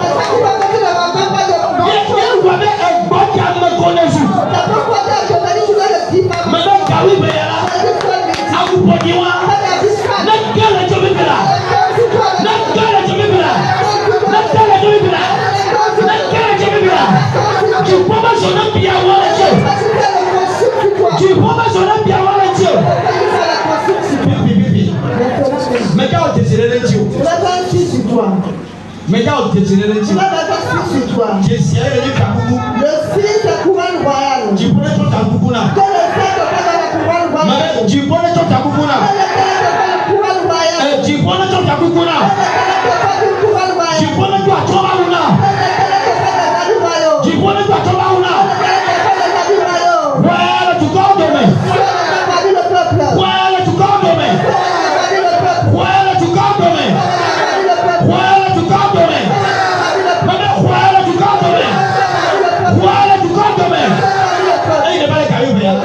Yẹ wà bẹ́ẹ̀ ẹ̀gbọ́n kí a mẹ́ kọ́ lẹ́sùn. Mẹ bẹ́ẹ̀ kàwé bẹ́ẹ̀ yàrá. Awùpọ̀ ni wa. Ne gẹ́lẹ̀ tó bí bìlà. Ne gẹ́lẹ̀ tó bí bìlà. Ne gẹ́lẹ̀ tó bí bìlà. Ne gẹ́lẹ̀ tó bí bìlà. Jùpọ̀ bá sọ̀rọ̀ bí àwọn ẹ̀jẹ̀. Jùpọ̀ bá sọ̀rọ̀ bí àwọn ẹ̀jẹ̀. Mẹja o tètè lé létí o. Mẹja o tètè lé létí o. Jèsì ẹ yẹ ní kakuku. Jìbọn tó kakuku náà. Mẹ jìbọn tó kakuku náà. Jìbọn tó kakuku náà. Jìbọn tó àtọ́wáwù náà. Jìbọn tó àtọ́wáwù náà. Wẹ́ẹ́rẹ́ tó kọ́ ọ̀dọ̀ mẹ́. Wẹ́ẹ́rẹ́ tó kọ́ ọ̀dọ̀ mẹ́. Wẹ́ẹ́rẹ́ tó kọ́ ọ̀dọ̀ mẹ́. Wẹ́ẹ́rẹ́ tó kọ́ ọ̀dọ̀ mẹ́. Mẹ́mẹ́ wẹ́ẹ́rẹ́ tó kọ́ ọ̀dọ̀ mẹ́. Wẹ́ẹ́rẹ́ tó kọ́ ọ̀dọ̀ mẹ́. Ẹyin lè bá yẹ kàyé bẹ̀rẹ̀.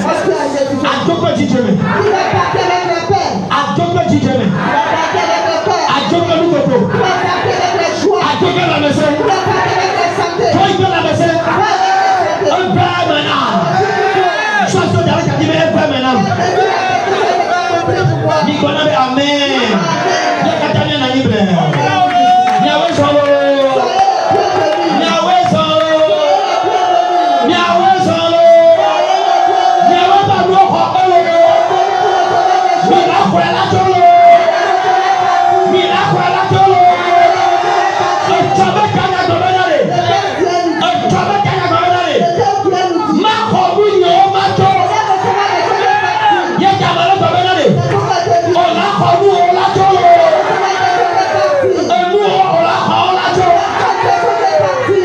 Àjọpọ̀ jíjẹ mi. Àjọpọ̀ jíjẹ mi. Àjọpọ̀ lúkọ̀kọ̀. Àjọpọ̀ làmẹsẹ̀. Tó ìgbẹ́ làmẹsẹ̀. Ẹgbẹ́ mẹ́nà. Sọ́sọ́ dàrí kàdí bẹ́ ẹgbẹ́ mẹ́nà. Ní gbọ́dọ̀ bẹ́ amẹ́. Yẹ kàtà ní ẹ̀nà yìí bẹ̀. Ní àwọn sọ̀rọ̀. Ní àwọn sọ̀rọ̀. Ní àwọn sọ̀rọ̀. Ní àwọn bàbá ọkọ̀ ọ̀lọ́. Mi lákọ̀ ẹ̀ látọ̀ lọ. Mi lákọ̀ ẹ̀ látọ̀ lọ. Ẹ̀jọ̀ bẹ́ kàní àgbọ̀bẹ́ náà rè. Ẹ̀jọ̀ bẹ́ kàní àgbọ̀bẹ́ náà rè. Má kọ̀ mí ni ó má tó. Yẹ kí a máa lọ gbọ̀bẹ́ náà rè. Ọ̀là kọ̀ mú ọ̀là tó lọ. Ẹ̀mú ọ̀là kọ̀ ọ̀là tó.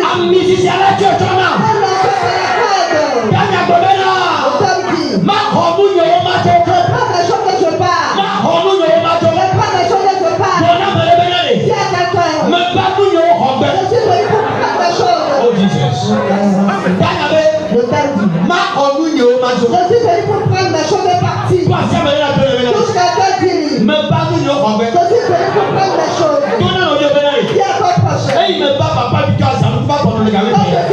Àmì ìṣiṣẹ́ alájọ́ tó náà. Kàní àgbọ̀bẹ́ náà. Má kọ̀ mú ni ó má tó. Má kọ̀ mú ni ó má tó. Bọ̀dá mẹ́lẹ́ bẹ́ náà rè. Mẹ bá mú ni ó hàn bẹ́. Oh Jesus. Kàní àbẹ́. Má kọ̀ mú ni ó má tó. Pàṣẹ mẹ́lẹ́ náà bẹ́ẹ̀ náà. Mẹ bá mú ni ó hàn bẹ́. Tó náà lọ́jọ́ bẹ́ náà rè. Ẹyin mẹ bá bàbá bí ká sàmú bá bọ̀ lọ́lẹ̀ kàwé bẹ́ẹ̀.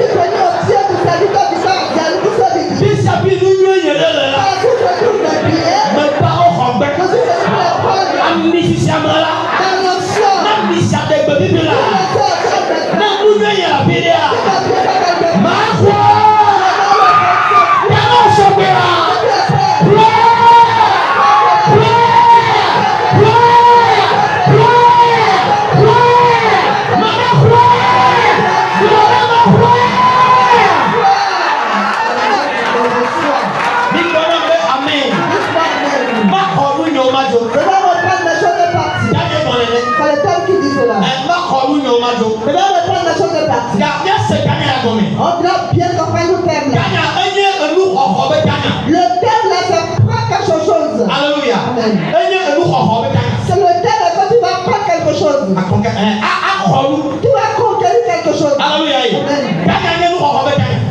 Bí sàbí ní yóò yẹ lẹ́lẹ̀ la. Mẹ bá ó hàn bẹ́. Àmì sísè mẹ́la. Náà mi sàdégbè bíbí la. Náà mú yóò yẹ àbí dẹ́ a. Máa kọ́. Yàrá sọ̀gbẹ́ la. Le terme là, ça prend quelque chose. Alléluia. C'est le terme quand tu vas prendre quelque chose. Tu vas conquérir quelque chose. Alléluia.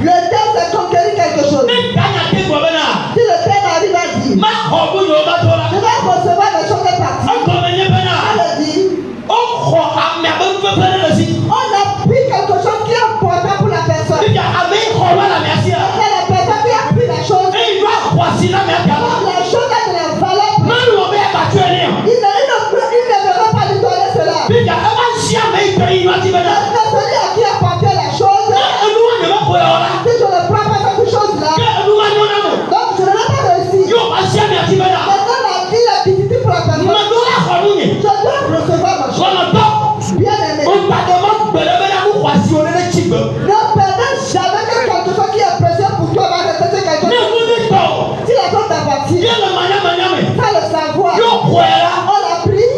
Le terme c'est conquérir quelque chose. Si le terme arrive à dire, je vais recevoir les choses parties. Elle dit, on a pris quelque chose qui est important pour la personne. Et la personne qui a pris la chose, la chose a de la valeur. Il ne devrait pas lui donner cela. La personne à qui appartient la chose, si je ne prends pas cette chose-là, donc je ne vais pas réussir. Maintenant la vie est difficile pour la personne. Je dois recevoir ma chose. Bien aimé. Ne perdez jamais que quelque chose qui est précieux pour toi va rester quelque chose. Si la chose t'appartient, ça le savoir, on l'a pris,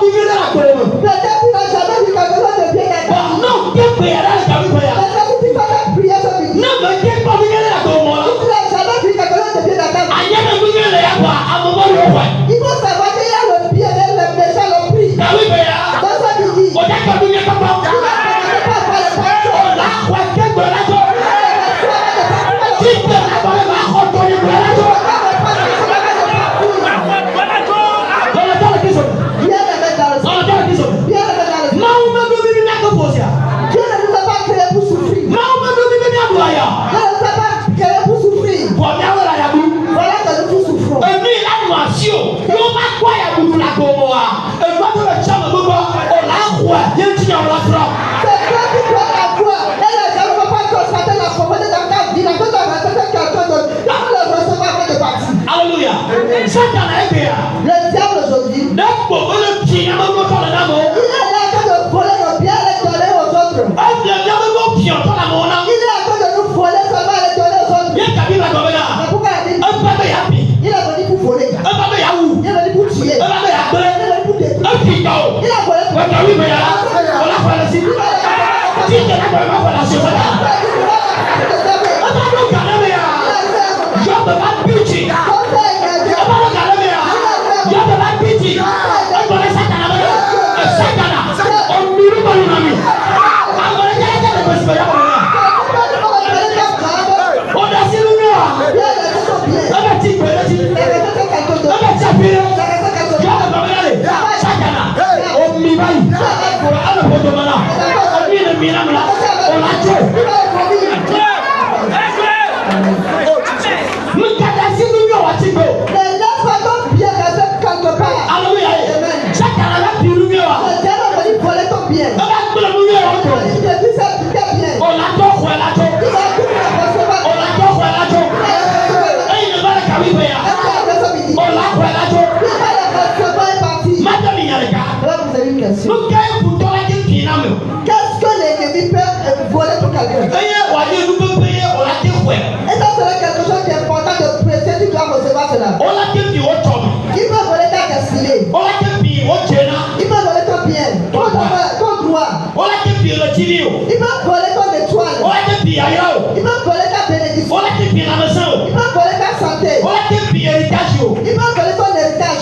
peut-être tu n'as jamais vu quelque chose de bien être. Peut-être tu n'as jamais prié ce midi. Tu n'as jamais vu quelque chose de bien être. Il faut savoir qu'il y a le bien et le méchant, le prix. Dans ce midi, tu n'as pas fait le passion. tiens on la frappe. C'est toi qui dois avoir. Et les gens ne vont pas constater la pauvreté dans ta vie. La chose à respecter quelqu'un d'autre. Il faut le recevoir avant de partir. Alléluia. Satan a été là. Le diable aujourd'hui, il est D'un coup, on le tient, on le prend le namo. là en train de voler nos biens et les donner aux autres. On le vient de mon pied, on la mona. Il est en train de nous voler seulement et les donner aux autres. Bien qu'à vivre comme Mais là. pourquoi il a dit Un pape est happy. il est venu pour voler. Un pape est où? Il est venu pour tuer. Un pape est Il happy. est venu pour détruire. Un piquant. Il a volé pour Quand oui, mais là, on l'a fait la cible. Si tu n'as pas fait la cible, on va nous garder là. Je ne peux pas pitcher. On va nous garder là. Je ne peux pas pitcher. On va les Satan là. Satan là. On mire pas nous amis. On va les garder là. On a si nous là. On va tirer, on va tirer. On va tirer. Je ne peux pas aller. Satan là. On mire pas. On va aller pour demain là. On mire le mire là. On l'a tué. Qu'est-ce que l'ennemi peut voler pour quelqu'un? Et ça serait quelque chose d'important de préciser, tu dois recevoir cela. Il peut voler ta destinée. Il peut voler ton bien, ton droit. Il peut voler ton étoile. Il peut voler ta bénédiction. Il peut voler ta santé. Il peut voler ton héritage.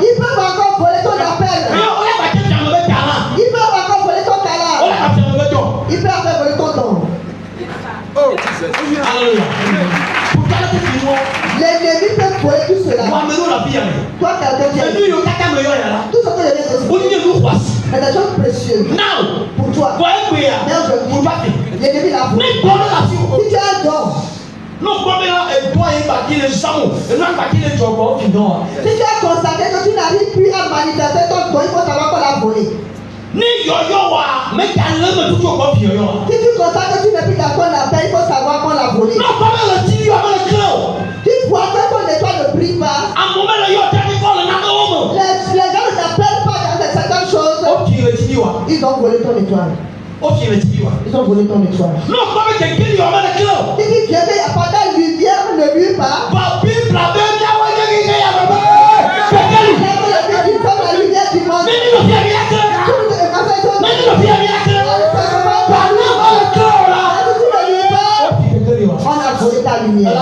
Il peut encore voler ton appel. Il peut encore voler ton talent. Il peut encore voler ton don. L'ennemi peut voler tout cela. Toi, quelqu'un qui est tout ce que je viens de dire, c'est des choses précieuses pour toi. Mais aujourd'hui, l'ennemi l'a volé. Si tu as un don, si tu as constaté que tu n'arrives plus à manifester ton don, il faut savoir qu'on l'a volé. Si tu constates que tu n'es plus d'accord la paix, il faut savoir qu'on l'a volé. Tu vois que ton étoile ne brille pas. Les gens ne t'appellent pas dans certaines choses. Ils ont volé ton étoile. Ils ont volé ton étoile. Si tu viens qu'il n'y a pas de lumière, ne luit pas. La lumière du monde. On a volé ta lumière.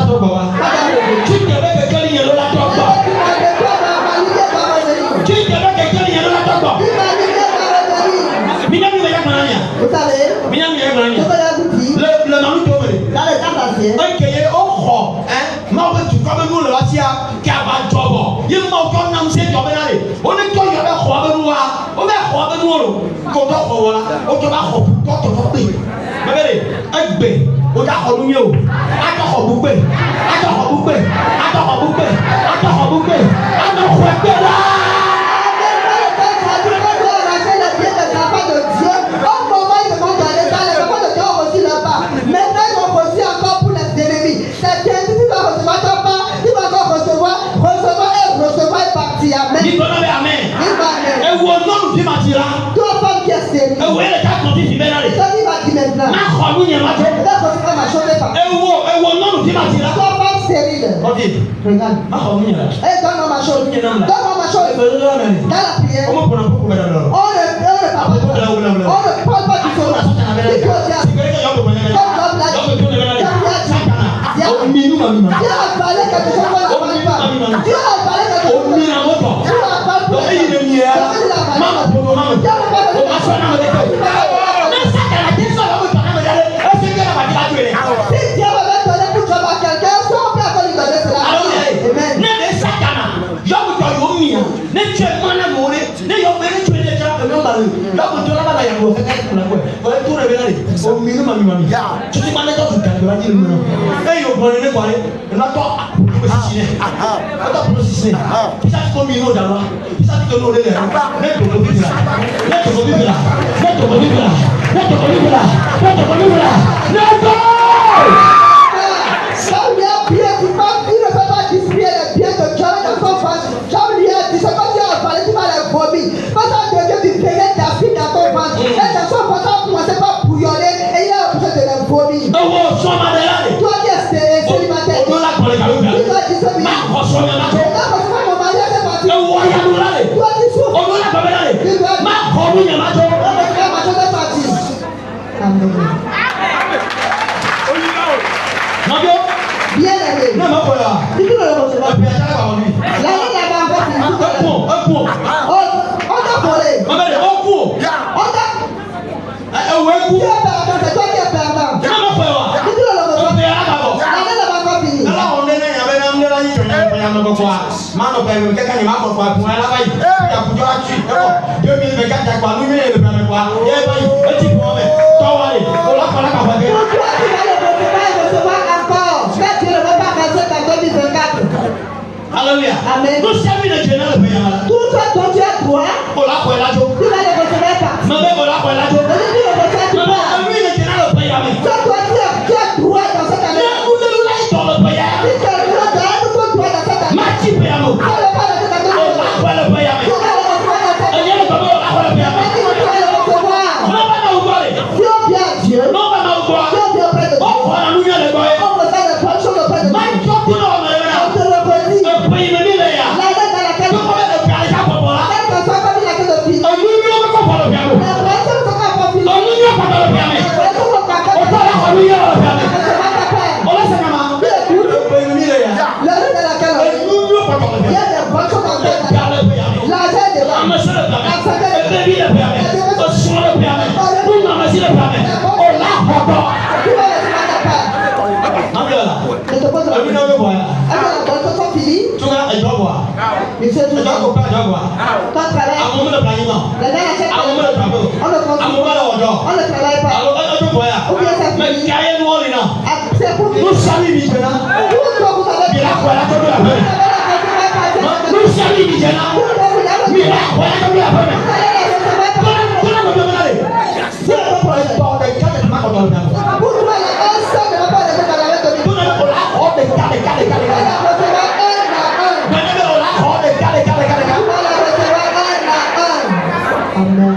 Vous savez, je vais vous dire, dans les temps anciens, toi femme qui est stérile, ça va dire maintenant, ma chose est partie. Toi femme stérile, regarde, donne-moi ma chose, donne-moi ma chose. Dans la prière, on ne parle pas du tout. Il faut dire, Dieu a parlé quelque chose qu'on ne parle pas. Dieu a parlé quelque chose qu'on ne parle pas. Dieu a parlé quelque si Dieu avait donné pour toi à quelqu'un, ça on peut encore lui donner cela. Amen. positionnel. Attends, positionnel. Qui ça comme il dans là? Qui ça que nous les là? Mettre le Covid là. Mettre le Covid là. Mettre le Covid là. Mettre le Covid là. Mettre le Covid là. Let's go! Ça lui a bien dit pas, il ne peut pas distribuer les biens de Dieu dans son ventre. Ça lui a dit, c'est pas Dieu a parlé, tu vas les vomir. Parce que Dieu tu payais ta fille dans ton ventre. Et dans son ventre, ça commençait pas à bouillonner et il a besoin de les vomir. Oh, so madame. Toi qui es célibataire, On l'a pour les gars. tu dois dire ça. Ma reçoit ma Et là, parce que mon mari est parti. Oh, ya nous là. Toi qui souffres, On l'a pas là. tu dois dire. Ma reçoit ma Là, parce que ma chose est partie. Amen. Bien aimé. Non, ma voilà. Si tu ne le reçois pas, l'année là-bas encore fini. Un point. On t'a volé. Ma belle, un point. On t'a. Un Tu point. es perdant, c'est toi qui es perdant. Non, ma voilà. Si tu ne le reçois On pas, est là d'abord. l'année là-bas encore fini. Ala on nene ya bena mnela yi to ya ya no kwa ma no pe me kaka ni ma ko kwa la ba yi ya ku jo atu e ko 2024 ja kwa nu me le ba me kwa ye ba yi e ti ko me to wa le o la kwa la ka ba de Pour toi qui vas le recevoir encore, mais Dieu ne va pas passer ta 2024. Alléluia. Amen. Nous sommes une génération pe ya la Tout ce dont tu as droit, o la ko la jo tu vas le recevoir par. ma be o la ko la jo Mais si tu le reçois ma pas, be une génération pe ya me toi tu as droit dans cette année. na u le la yi to le pe ya Si tu as droit dans cette année, ma ti pe ya mo tu ne vas pas dans cette année. o la ko le pe ya me Tu vas le recevoir dans cette e année. ye ko o la ko le pe ya me Mais si tu vas le recevoir, no ba na u ko le si on vient à Dieu, no ba na u ko si on vient auprès de o Dieu, ko na nu ya le ko e on reçoit de bonnes choses auprès de ma Dieu. jo ko no ma le na On te le redit. e pe me ni le ya L'année dans laquelle ko ko le pe ya ja ko bo la quelle que soit comme il a que de fini. o nu ni o ko ko le pe ya mo La personne qui n'a pas fini. o nu ni o ko ko le pe ya me La personne qui n'a pas o ko la ko nu ya le pe ya me recevoir ta paix. o la se ka ma Il écoute. e pe me ni le ya L'année dans laquelle on e est. nu ni o ko ko le Il pe y ya a des bonnes choses dans me cette ya année. le pe ya me L'argent est devant. ama se le pe ya La santé me e est be bi le pe ya me o so le pe ya me nu na ma si le pe ya me o la ko ko Tu vas recevoir ta paix. ma bi la Je te pose la e bi na question. be bo ya Est-ce que les bonnes choses sont finies? tu ga e jo bo Monsieur e jo ko Touchon, pa jo bo ton travail, amo me le pa yi ma l'année dans laquelle amo me le pa bo on ne amo continue ma le o jo on ne travaille pas. alo e jo bo ya me ka ye nu o ni na Ah, c'est pour nu sa mi bi je na tout ce que vous avez bi la ko la ko la Vous pe allez la recevoir par Dieu. nu sa mi bi je na Tout ce que vous avez mi la ko la ko la pe Vous allez la recevoir par Dieu. ko la ko be na le Si on peut prendre to de ka de ma ko to na Vous trouvez la un seul ne va pas rester dans la même tu dominique. na ko la ko de ka de ka de ka de Vous allez la recevoir un à un. me ne o la ko de ka de ka de ka de ka Vous allez la recevoir un à un.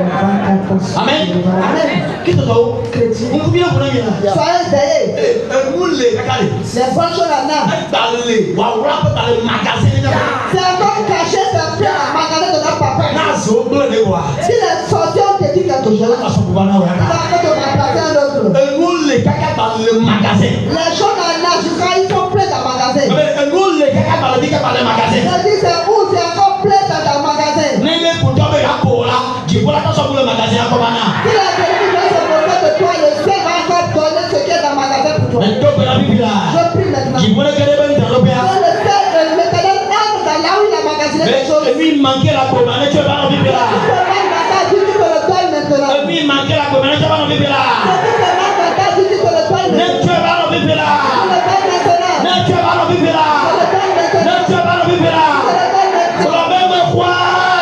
Amen. amen Amen. ki to to Chrétien. un ku bi na ko na mi na Soyez veillés. e mu le ka ka le Les bonnes choses là, e ta le wa ra pe ta le magasin ni na c'est encore caché, c'est plein à magasin de notre papa. na so gbo le wa Si les sorciers ont dit quelque chose, na so ku ba na wa il ka va te remplacer un autre. e mu le ka ka ta le magasin Les choses là, jusqu'à ils sont pleins dans le magasin. e mu le ka ka ta le bi ka ta le magasin Je dis c'est où c'est encore plein dans ton magasin. ni le ku to be ya ko la ji ko la ka so ku le magasin ko ba na Si la vérité vient se montrer de toi, le ciel va encore donner ce qui est dans le magasin pour toi. e to be la bi la Je prie maintenant. ji ko le ke de be ni ta lo be ya Que le ciel, l'éternel entre dans là où il a magasiné les choses. e mi manquer la ko ma ne che ba no bi la Si tu te manques maintenant, dis tu te le donnes maintenant. e mi manquer la ko ma ne che ba no bi la Si tu te manques maintenant, dis tu te le donnes ne maintenant. che ba no bi Tu la le donnes maintenant. ne che ba no bi Tu la le donnes ne maintenant. che ba no bi la Tu le donnes maintenant. so be me kwa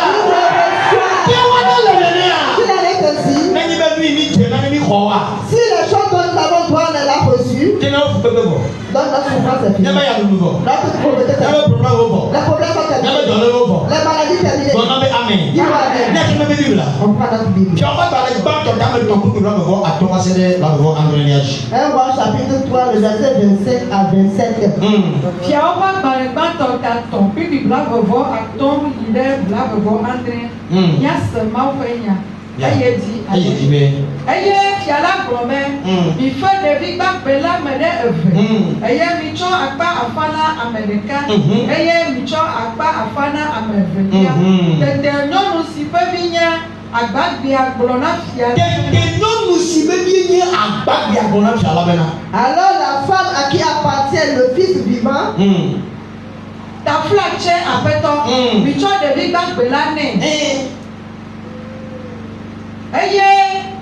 Tu le reçois. ke wa na le ne ya Tu l'as laissé ainsi. na ni be mi je na ni ko wa Si les choses dont nous avons droit, on les a reçues, ke na fu be bo donc notre souffrance est ya finie. ba ya lu bo Notre pauvreté est ya finie. ba problème bo Les problèmes sont ya ba terminés. jole bo Les maladies terminées. bon na be amen Dis-moi amen. na ke me be bibla On prend notre Bible. ki o ba ba le ba to da me to ku ku bo a to ma se de la bo andre ni aji 1 Roi chapitre 3, le verset 25 à 27. Fiawo ƒe agbalẽgbãtɔ tatɔ̃ Bibi blavɔvɔ atɔ̃ yi ɖe blavɔvɔ adre. Míase Mawu ƒe nya. Eye dzi ayi di be eye fia la gblɔ be mife ɖevi gbagbe la me ɖe eve eye mitsɔ akpa afã na ame ɖeka eye mitsɔ akpa afã na ame evelia. Tete nyɔnu si ƒe vi nye agbagbea gblɔ na fia ke nyɔnu si be bi nye agbagbe agbo na fia la be na Alors la femme à qui appartient le fils vivant, tafla tse aƒetɔ mitsɔ ɖevi gbagbe la nɛ eye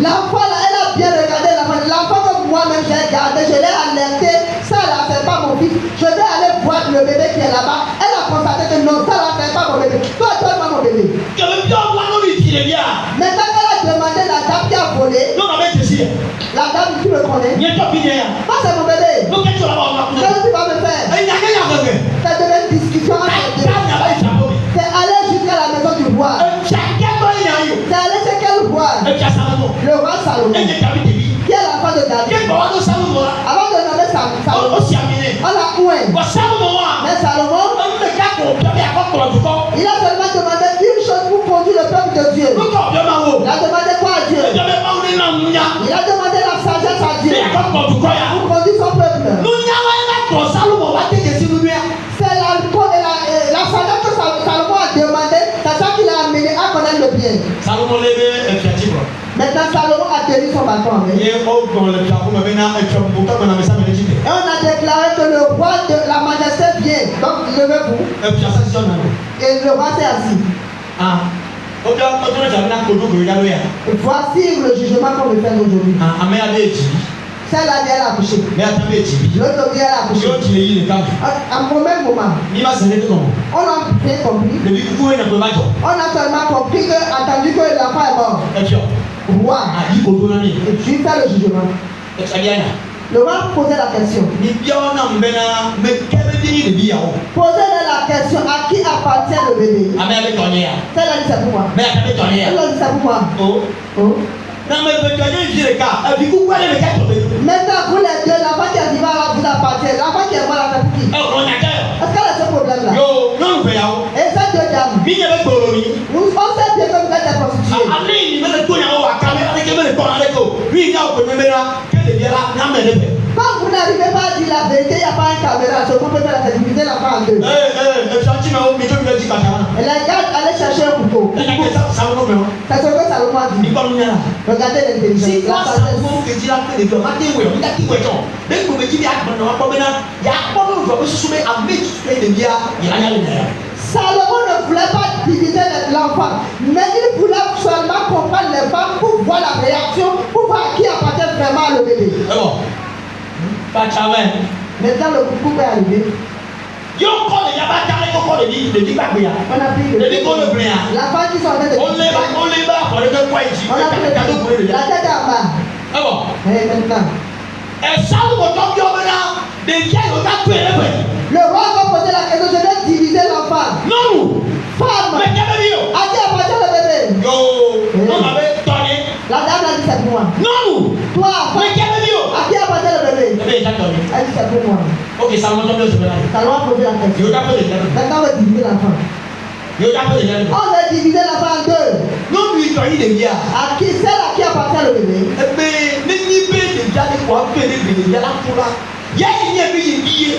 L'enfant là, elle a bien regardé l'enfant. L'enfant que moi-même j'ai gardé, je l'ai alerté. Ça là, c'est pas mon fils. Je vais aller voir le bébé qui est là-bas. Elle a constaté que non, ça là, c'est pas mon bébé. Toi, donne-moi mon bébé. Maintenant qu'elle a demandé la dame qui a volé, la dame, tu me connais. Moi, c'est mon bébé. Qu'est-ce que tu vas me faire? Ça devait une discussion entre les deux. C'est aller jusqu'à la maison du roi. C'est aller chez quel roi? Le roi Salomon. Qui est l'enfant de David. Avant de nommer Salomon, on l'a oué. Mais Salomon, il a seulement demandé une chose pour conduire le peuple de Dieu. Il a demandé quoi à Dieu? Il a demandé la sagesse à Dieu pour conduire son peuple. C'est la sagesse que Salomon a demandé, c'est ça qu'il a amené à connaître le bien. Maintenant, Salomon a tenu son bâton avec. Et on a déclaré que le roi de la majesté vient. Donc, levez-vous. Et le roi s'est assis. Voici le jugement qu'on me fait aujourd'hui. Celle-là, elle a accouché. L'autre, elle a accouché. À un même moment, on a bien compris. On a seulement compris que, attendu que l'enfant est mort. Roi, tu fais le jugement. Le roi posait la question. Posez la question, à qui appartient le bébé? Celle-là dit c'est pour moi. Elle a dit c'est pour moi. Maintenant, vous les deux, l'enfant qui arrive à vous appartient. L'enfant qui est mort, c'est pour qui? Est-ce qu'elle a ce problème-là? Et ces deux dames, on sait bien que vous êtes des prostituées. Quand vous n'arrivez pas à dire la vérité, il n'y a pas une caméra, ce qu'on peut faire, c'est diviser l'enfant en deux. Et la garde allait chercher un couteau. C'est ce que Salomon a dit. Regardez l'intelligence. Salomon ne voulait pas diviser l'enfant, mais il voulait seulement comprendre les femmes pour voir la réaction, pour voir qui appartient vraiment à le bébé. Maintenant, le couple est arrivé. Yo kɔ le yaba ta le kɔkɔ le di gbagbe ya. On a pris Le di ko le ble ya. la femme qui sont en train de O le ba akɔ le ke kɔ yi dzi. on a pris Kado kure le la ya. tête en bas. Ɛwɔ. Et maintenant, Ɛsalu wòtɔ bi o bena ɖevi ayi o ka to yɛ lɛ. le roi va poser la question, je vais diviser l'enfant. Nyɔnu. Femme, Mɛ kɛ bɛ bi o. à qui appartient le bébé? Yoo. Nyɔnu bɛ tɔni. La dame l'a dit, c'est pour moi. Nyɔnu. Toi, Mɛ femme, kɛ bɛ bi o. à qui appartient le bébé? Ebe yi ta tɔni. Elle dit, c'est pour moi. Ok, Salomon tɔ bi o sɛbɛn na ye. Ça va poser la question. Yoo ta fɛ le jɛ. Maintenant, on va diviser l'enfant. Yoo ta fɛ le jɛ. On va diviser l'enfant en deux. Nyɔnu yi tɔ yi ɖevi ya. À qui, celle à qui appartient le bébé? Ebe ne nyi be ɖevi aɖe kɔ afe ɖe ɖevi la to la. Ya yi nye bi yi bi ye.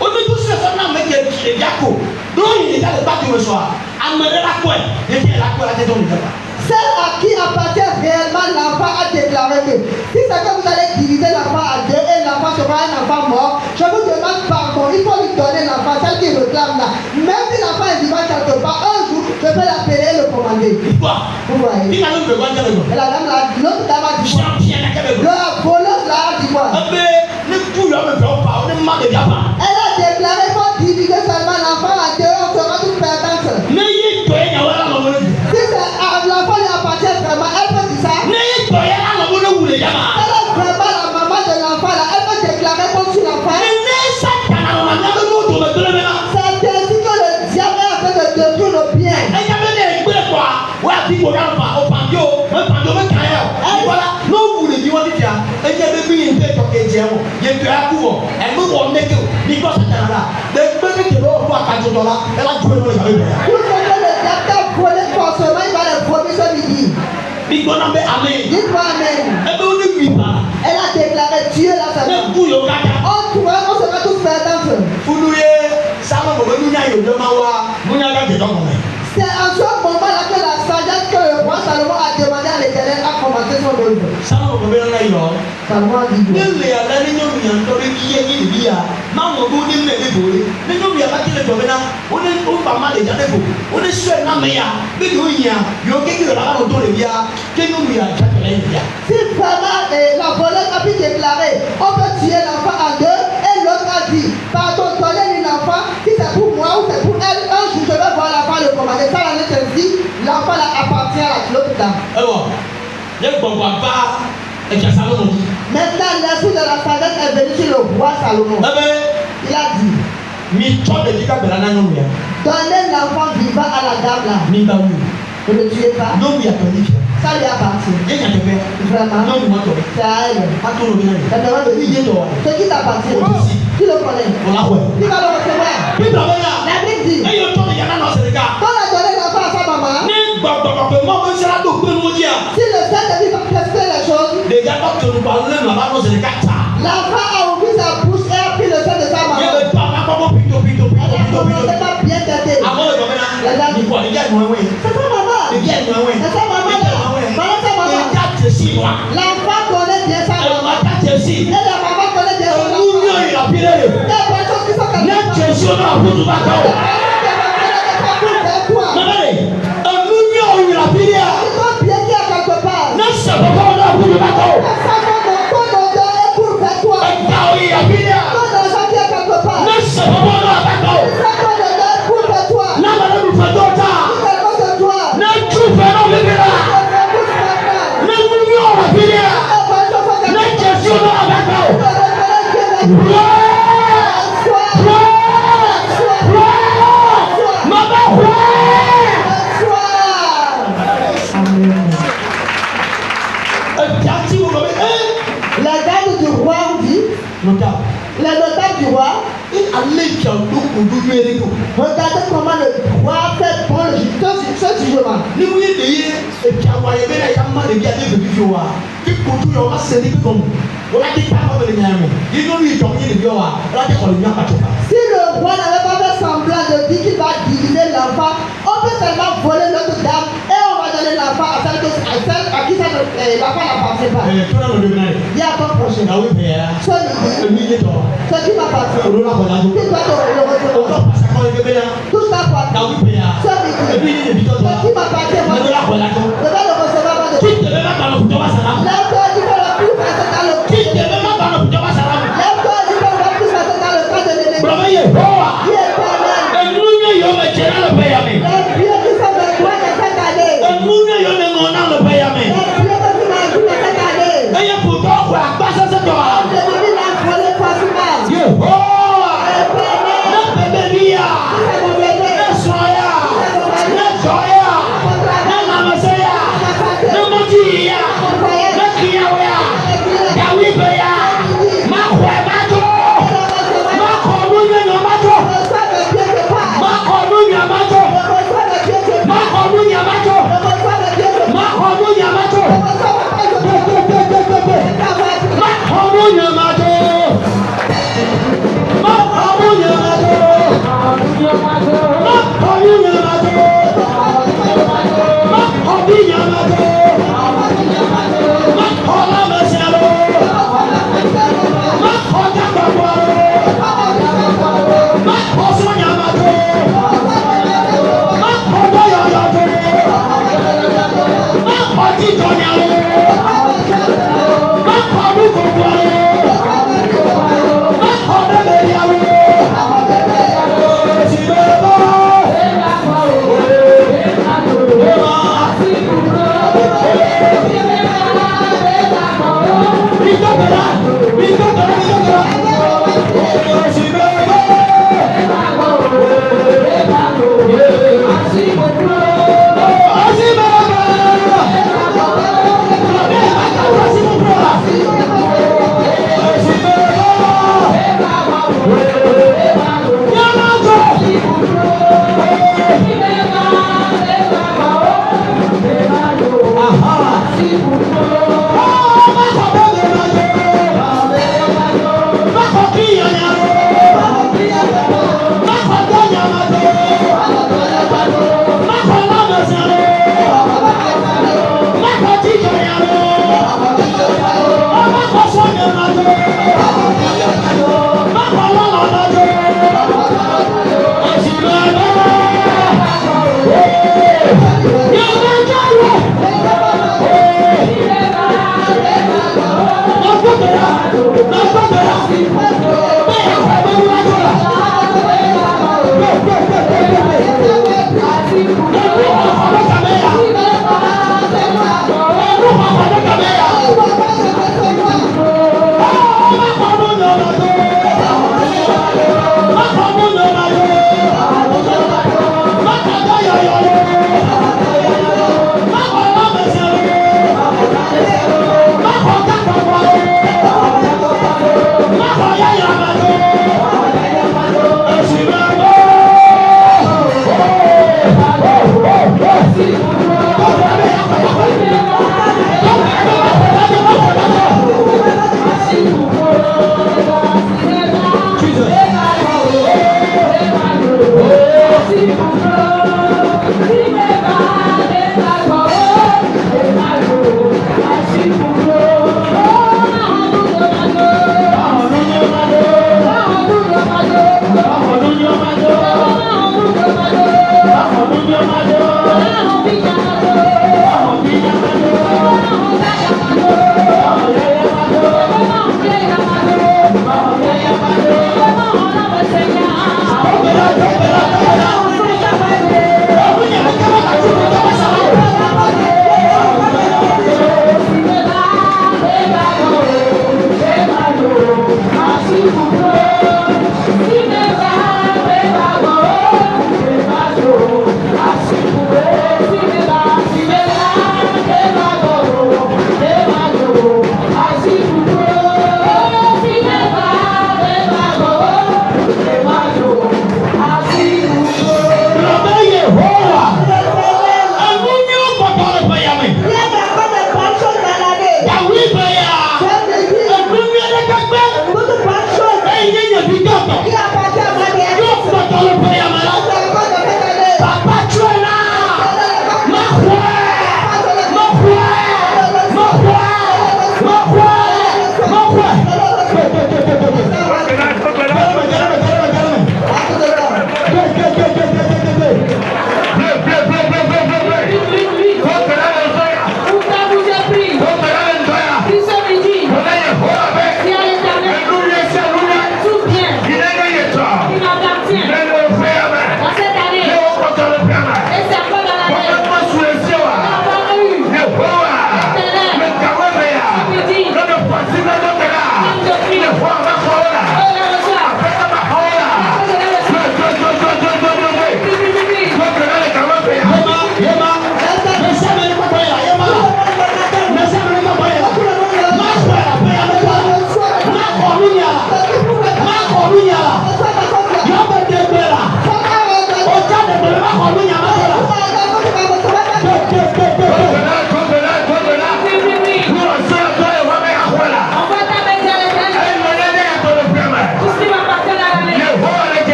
O ne to sɛ sɛ na me kɛ ɖevia ko. Do yi ɖevia le ba to me sɔa. Ame ɖe la kɔɛ. Ɖevia la kɔɛ la tɛ tɔ ne dɛ. Celle à qui appartient réellement l'enfant a déclaré que si c'est que vous allez diviser l'enfant à deux et l'enfant sera un enfant mort, je vous demande pardon, il faut lui donner l'enfant, celle qui réclame là. Même si l'enfant est vivant quelque part, un jour, je peux l'appeler et le commander. Pourquoi? Vous voyez? Ina ne bɛ wájú ɛlɛ Et la dame là, l'autre dame a dit quoi? Champion na kɛ bɛ bɔ. La voleuse là a dit quoi? Ebe ne tu yɔ me fɛ o pa o ne ma ɖevia pa. Elle a déclaré qu'il faut diviser seulement l'enfant à deux, on sera tous perdants. Ne yi tɔ ye nyawo la lɔbɔ ne di. Si c'est à l'enfant lui appartient vraiment, elle peut dire ça. Ne yi tɔ ye la lɔbɔ ne wule yama. Elle est vraiment la maman de l'enfant là, elle peut déclarer contre l'enfant. Ne sa kana ma na bɛ n'o to bɛ tɔlɔ bɛ na. C'est ainsi que le diable est en train de détruire nos biens. Ɛnya bɛ ne gbɛ kɔa o y'a ti ko ya pa o pa bi o mɛ pa bi o bɛ kan yɛ o. Nibola n'o wule bi wɔn ti tia ɛnya bɛ bi yen tɛ tɔ ke jɛ o yen tɔ ya ku wɔ ɛmu wɔ ne ke o ni kɔ sa kana la de gbɛ ne ke o ko a ka jɔ la ɛla ju bɛ n'o ye ka bɛ bɛn. Tout ce que le diable t'a volé forcément, il va le voler ce midi. Bi gbɔna bɛ ame. Dis-moi amen. Ɛbɛ o ne wi pa. Elle a déclaré Dieu là Ne seulement. ku yɔ ka ja. On sera tous perdants. Funu ye sábà bọ̀ bẹ́ nunya yóò dẹ́ máa wá nunya ká jẹ dọ́kọ̀ mẹ́. C'est en ce moment là que la sagesse que le roi Salomon a demandé à l'Éternel a commencé son œuvre. Sábà bọ̀ bẹ́ nana yọ. Salomon a dit Ne bon. le yàrá ne nyɔ nuya ŋutɔ bɛ yi yɛ yi le bi ya máa mọ̀ bó ne mɛ ne bò le ne nyɔ nuya bá ti le dɔ bɛ na o ne o ba ma le dza ne bò o ne sɔ na mɛ ya bɛ ni o yia yɔ kékeré yɔ la ka lɔ tó le bi ya ké nyɔ nuya dza tɛlɛ yi bi ya. Si vraiment la voleuse a pu déclarer, on peut tuer l'enfant en deux et l'autre a dit, pardon, donnez-lui l'enfant, si c'est pour moi ou c'est pour elle, un jour je vais voir l'enfant le commander. Ça la lettre dit, l'enfant là appartient à l'autre dame. Ɛwɔ ne gbɔgbɔ ba ɛdza Salomon di. Maintenant, l'esprit de la sagesse est venu sur le roi Salomon. Ɛbɛ Il a dit, mi tɔ de di ka bɛrɛ na nyɔ nuya donnez l'enfant vivant à la dame là. mi ba wu Ne le tuez pas, nyɔ nuya tɔ ni fia ça lui appartient. yɛ nya tɛ bɛ Vraiment, nyɔ nuya tɔ c'est à elle. a tó lo bi na Ça yɛ demande de i yé tɔ wa ce qui t'appartient. Tu le connais. o la kɔ yɛ. Tu vas le recevoir. Bí bàbá yà. La Bible dit, Ẹyọ tó ní yàrá náà sẹ̀rẹ̀ ká. quand on a donné l'enfant à sa maman, Ní gbàgbọ́gbọ́ mọ́ bó ń ṣe ládùn pé mo jí à. si le Saint-Esprit va tester les choses, Dèjà bá tó nípa lẹ́nu àbá ló sẹ̀rẹ̀ ká tà. l'enfant a ouvert sa bouche et a pris le sein de sa Yẹ maman. bẹ tó àbá kọ́kọ́ pìtò pìtò Elle a pìtò commencé pìtò. par bien têter. Àwọn ọ̀dọ́ mi náà. Nìkọ̀ níjà ìmọ̀ ẹ̀wẹ̀. C'est sa maman. Níjà ìmọ̀ ẹ̀wẹ̀. C'est sa maman là. Voilà sa maman. Níjà tẹ̀sí wa. L'enfant connaît bien sa Ẹ̀rọ maman. ajá tẹ̀sí. Et la maman connaît bien son Olú ní enfant. òyìnbó pírẹ̀ rẹ̀. Il y a des choses qui sont comme Ní ça. tẹ̀sí ọ̀nà àbúrò bá tọ̀. Mama rẹ̀, olú ní òyìnbó pírẹ̀ rẹ̀. Ils sont bien qui est quelque part. Ní sẹ̀kọ̀kọ̀ ọ̀nà àbúrò bá tọ̀. Ça va ton odeur est pour vers toi. Ẹ̀ka òyìnbó pírẹ̀ rẹ̀. Ton argent qui est quelque part. Ní sẹ̀kọ̀kọ̀ ọ̀nà àbá tọ̀. Ça ton odeur est pour vers toi. N'abalẹ̀ mi fẹ́ tó ta. Il est contre toi. Ní tu fẹ́ náà bíbí la. Ní mú ní ọ̀rọ̀ bíbí la. Ní jẹ̀sí ọ̀nà àbá tọ̀. Mama wá. Ẹ̀já tí mo lọ bẹ ẹ́. La dame du roi dit, Nọ̀dà. les notables du roi, Ní alẹ́ ìjà olóko lójú eré kò. regardez comment le roi fait prendre le ce jugement. Ní mo yé de yé ẹ̀já wa yẹ bẹ́ẹ̀ náà yà má de bí adé bèbí fi wa. Kí kojú yọ wá sẹ́ni bí kàn mú. Wọ́n á ti ta ọmọ bẹ̀rẹ̀ nyàmú. Yìí lórí ìjọ yé de bí wa. Wọ́n á ti kọ̀lé ní apàtó kan. Si le roi n'avait pas fait semblant de dire qu'il va diviser l'enfant, on peut seulement voler l'autre dame et on va donner l'enfant à celle à qui l'enfant n'appartient pas. Ẹ̀ tó náà lọ́dọ̀ náà yẹ. Dis à ton prochain. Ìyàwó ìfẹ́ yà. Sois libre. Èmi yé tọ̀. Ce qui m'appartient. Olú la kọ̀ lájú. Tu dois te le Ọjọ́ recevoir. pàṣẹkọ̀ yẹ bẹ́ẹ̀ náà. Touche ta poitrine. Ìyàwó ìfẹ́ yà. Sois libre. Èmi yé de bí tọ̀ Ce tọ̀. qui m'appartient, moi, Olú la kọ̀ lájú. je vais le recevoir avant de Kí tẹ̀lé má bàa lọ fún jọba sàlámù. Lève-toi, dis que le plus facile dans le Kí tẹ̀lé má bàa lọ fún jọba sàlámù. Lève-toi, dis que le plus facile dans le cas de l'ennemi. Bùrọ̀mọ́ yẹ hó wa. Qui est Thank you.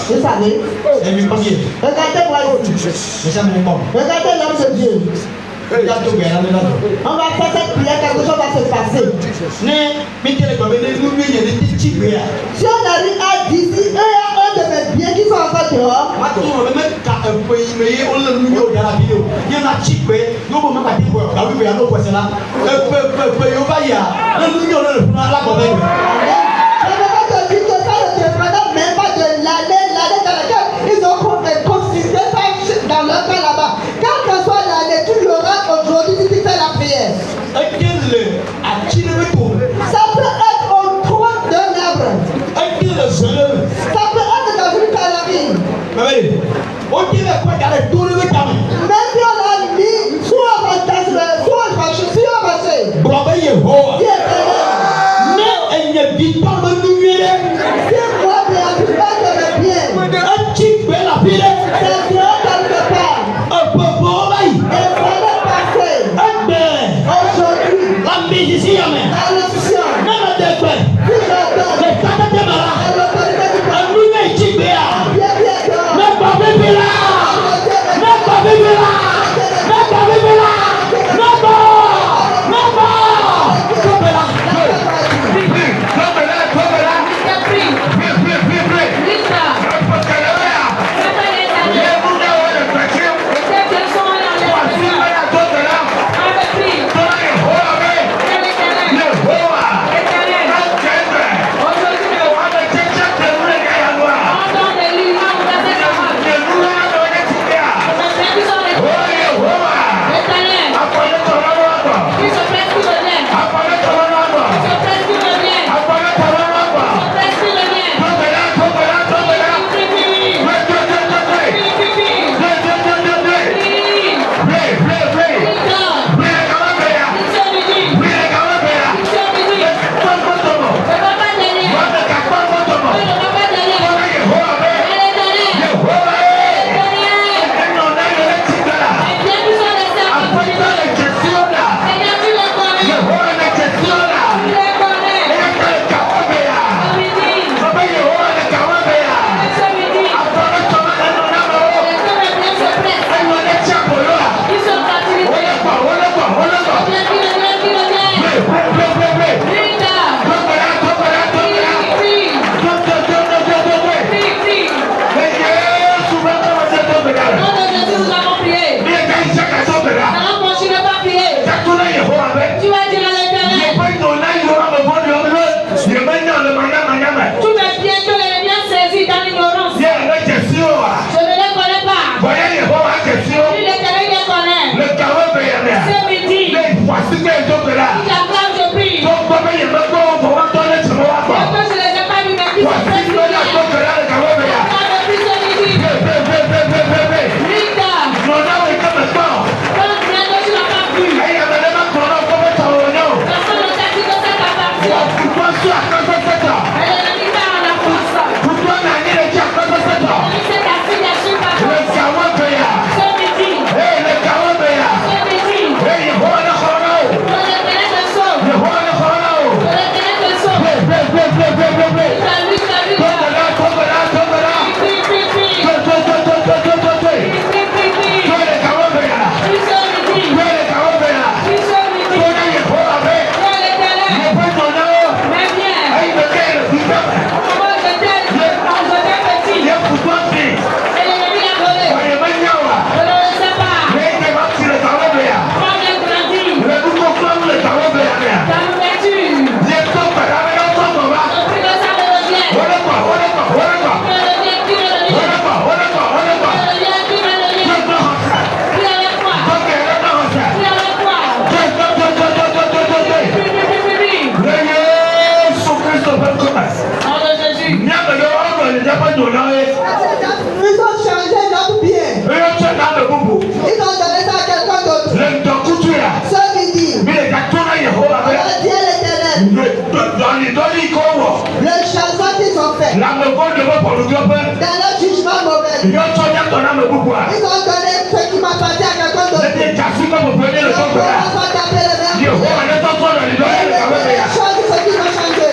Vous savez, regardez-moi ici. Regardez l'homme de Dieu. On va faire cette prière, quelque chose va se passer. Si on arrive à 10, il y a un de mes biens qui sont encore dehors. Même pas de l'année dans laquelle ils ont considéré ça dans leur cas là-bas. Quelle que soit l'année, tu l'auras aujourd'hui si tu fais la prière. Ça peut être au trône d'un arbre. Ça peut être dans une carabine. Même si on a mis sous un rocher. C'est moi qui ai appris de mes biens. C'est Dieu quelque part. Et voilà passé. Aujourd'hui, à l'option, si je donne à l'autorité du peuple, bien Yeah. Dans le jugement mauvais. Ils ont donné ce qui m'appartient à quelqu'un d'autre. Les choses qui vont changer.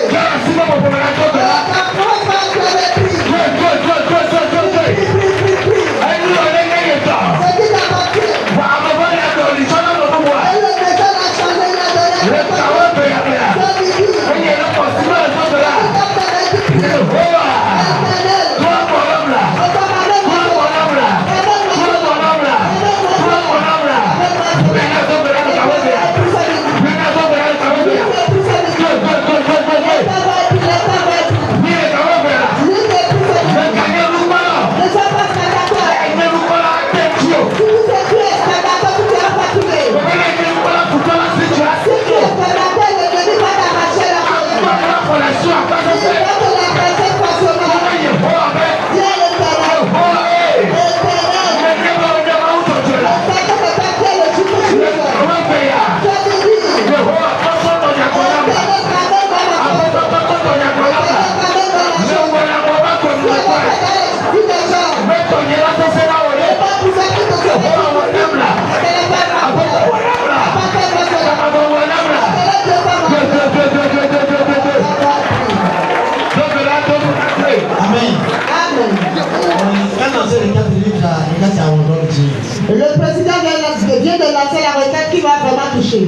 Le président vient de lancer la requête qui va vraiment toucher.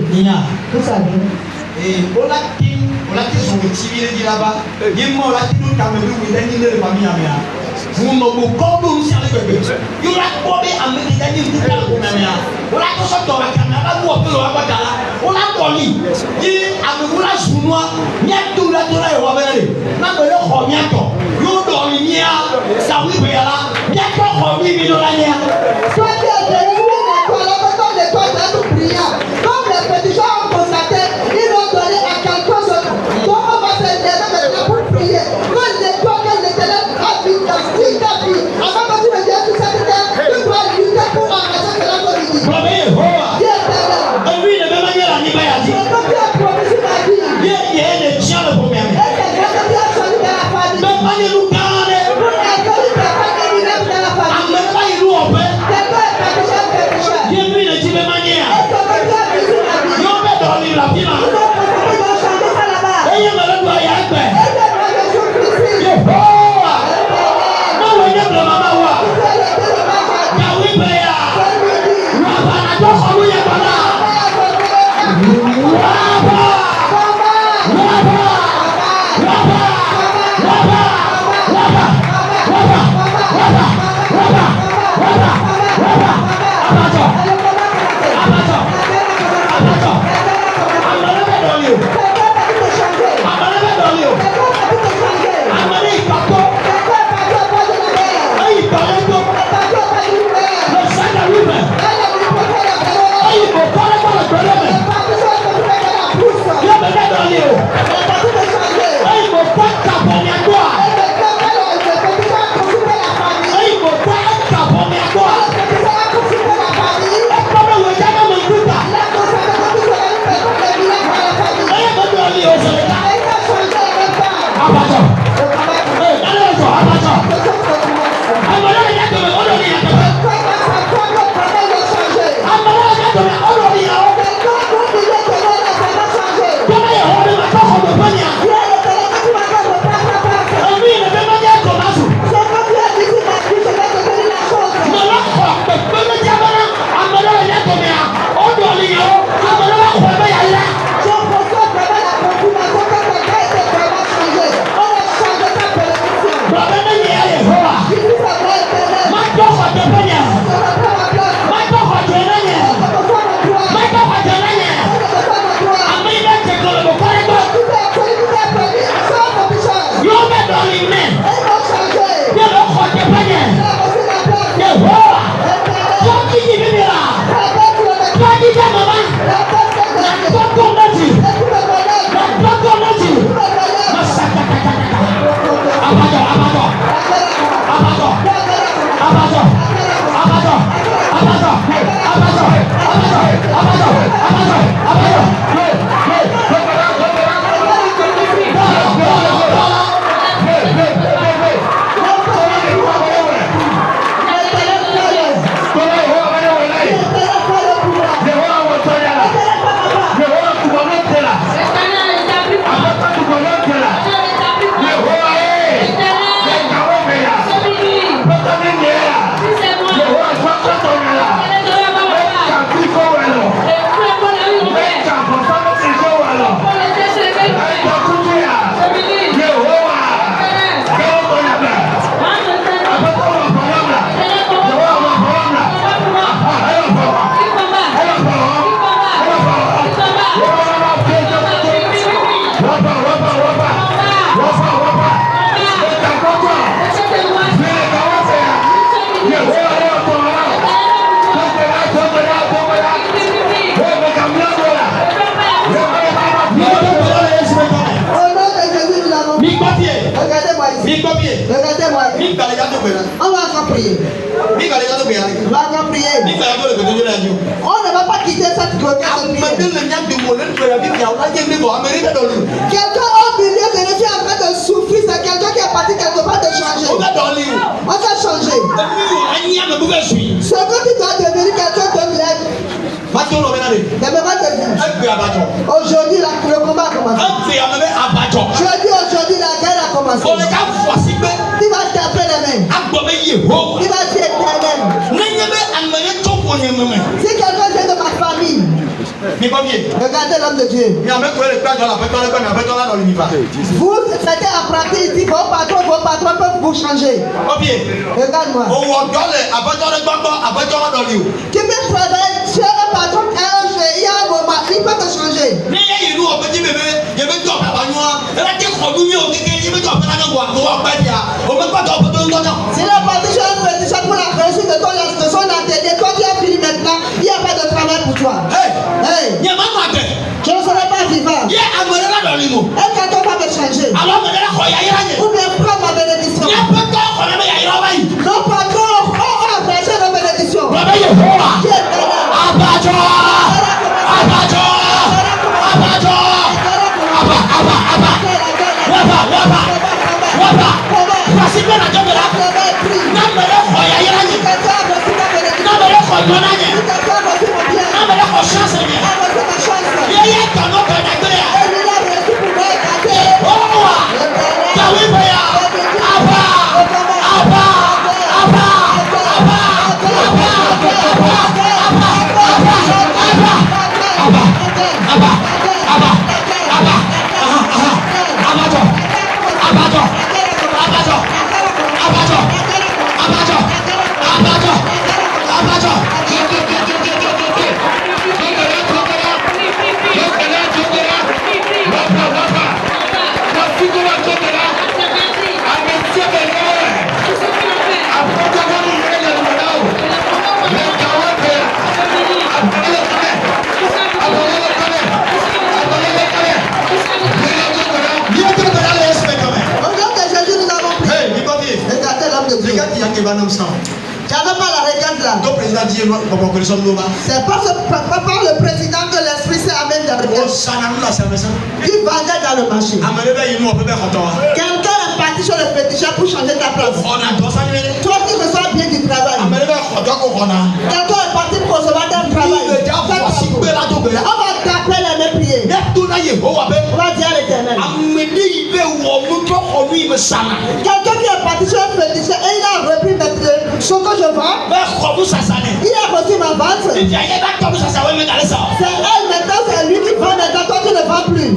Tout ça vient. Et on a qui sont motivés là-bas. Il y a moi là qui nous Cameroun où il y a une famille à moi. Vous n'avez pas de nous servir bébé. Il y a quoi mais à me dire qu'il y a une famille. On a tout ça dans la caméra. On a tout là. On a connu. Il a me voulu chinois. Il y a tout là tout là et on va aller. N'a pas le combien temps. Il y a dormi nia. Ça oui mais là. Il y a quoi combien de dollars. Soit que comme les pétitions ont constaté, ils l'ont donné à quelqu'un d'autre. Comment va se lever maintenant pour prier? Quand l'étoile que l'Éternel a vu dans ta vie, avant que tu me dises tout ça, tu dois lutter pour arracher cela comme il dit. Dieu éternel. Je peux plus approcher sur ma vie. Et c'est vrai que tu as choisi dans la famille. Pour écouter ta famille, il est dans la famille. Quelqu'un est péché. Abajo. Regardez-moi. On va encore prier. On va encore prier. On ne va pas quitter cette clôture. Quelqu'un au milieu de nous qui est en train de souffrir, c'est quelqu'un qui est parti quelque part de changer. On va changer. Ce que tu dois devenir quelqu'un de l'aide. Aujourd'hui, le combat a commencé. Je dis aujourd'hui, la guerre a commencé. Tu vas taper les mains. Tu vas dire éternel. Si quelqu'un vient de ma famille, regardez l'homme de Dieu. Vous, c'était apprenti ici, vos patrons peuvent vous changer. Regarde-moi. Tu peux travailler chez un patron un jour, il y a un moment, il peut te changer. Si la partie chez un féticheur pour la réussite de son atelier, toi qui as fini maintenant, il n'y a pas de travail pour toi. Hey. Je ne serai pas vivant. Et quelqu'un va me changer. Ou bien prends ma bénédiction. Nos patrons ont abrégé nos bénédictions. Tu n'avais pas la regarde là. C'est par le président que l'esprit s'est amené dans le cœur. Il vendait dans le marché. Quelqu'un est parti sur le féticheur pour changer ta place. Toi qui me sens bien du travail. Quelqu'un est parti pour recevoir d'un travail. On va t'appeler les mêmes prières. On va dire à l'éternel. Quelqu'un qui est parti sur le féticheur et il a repris ce que je vends. Il a reçu ma vente. C'est elle maintenant, c'est lui qui vend maintenant, toi tu ne vends plus.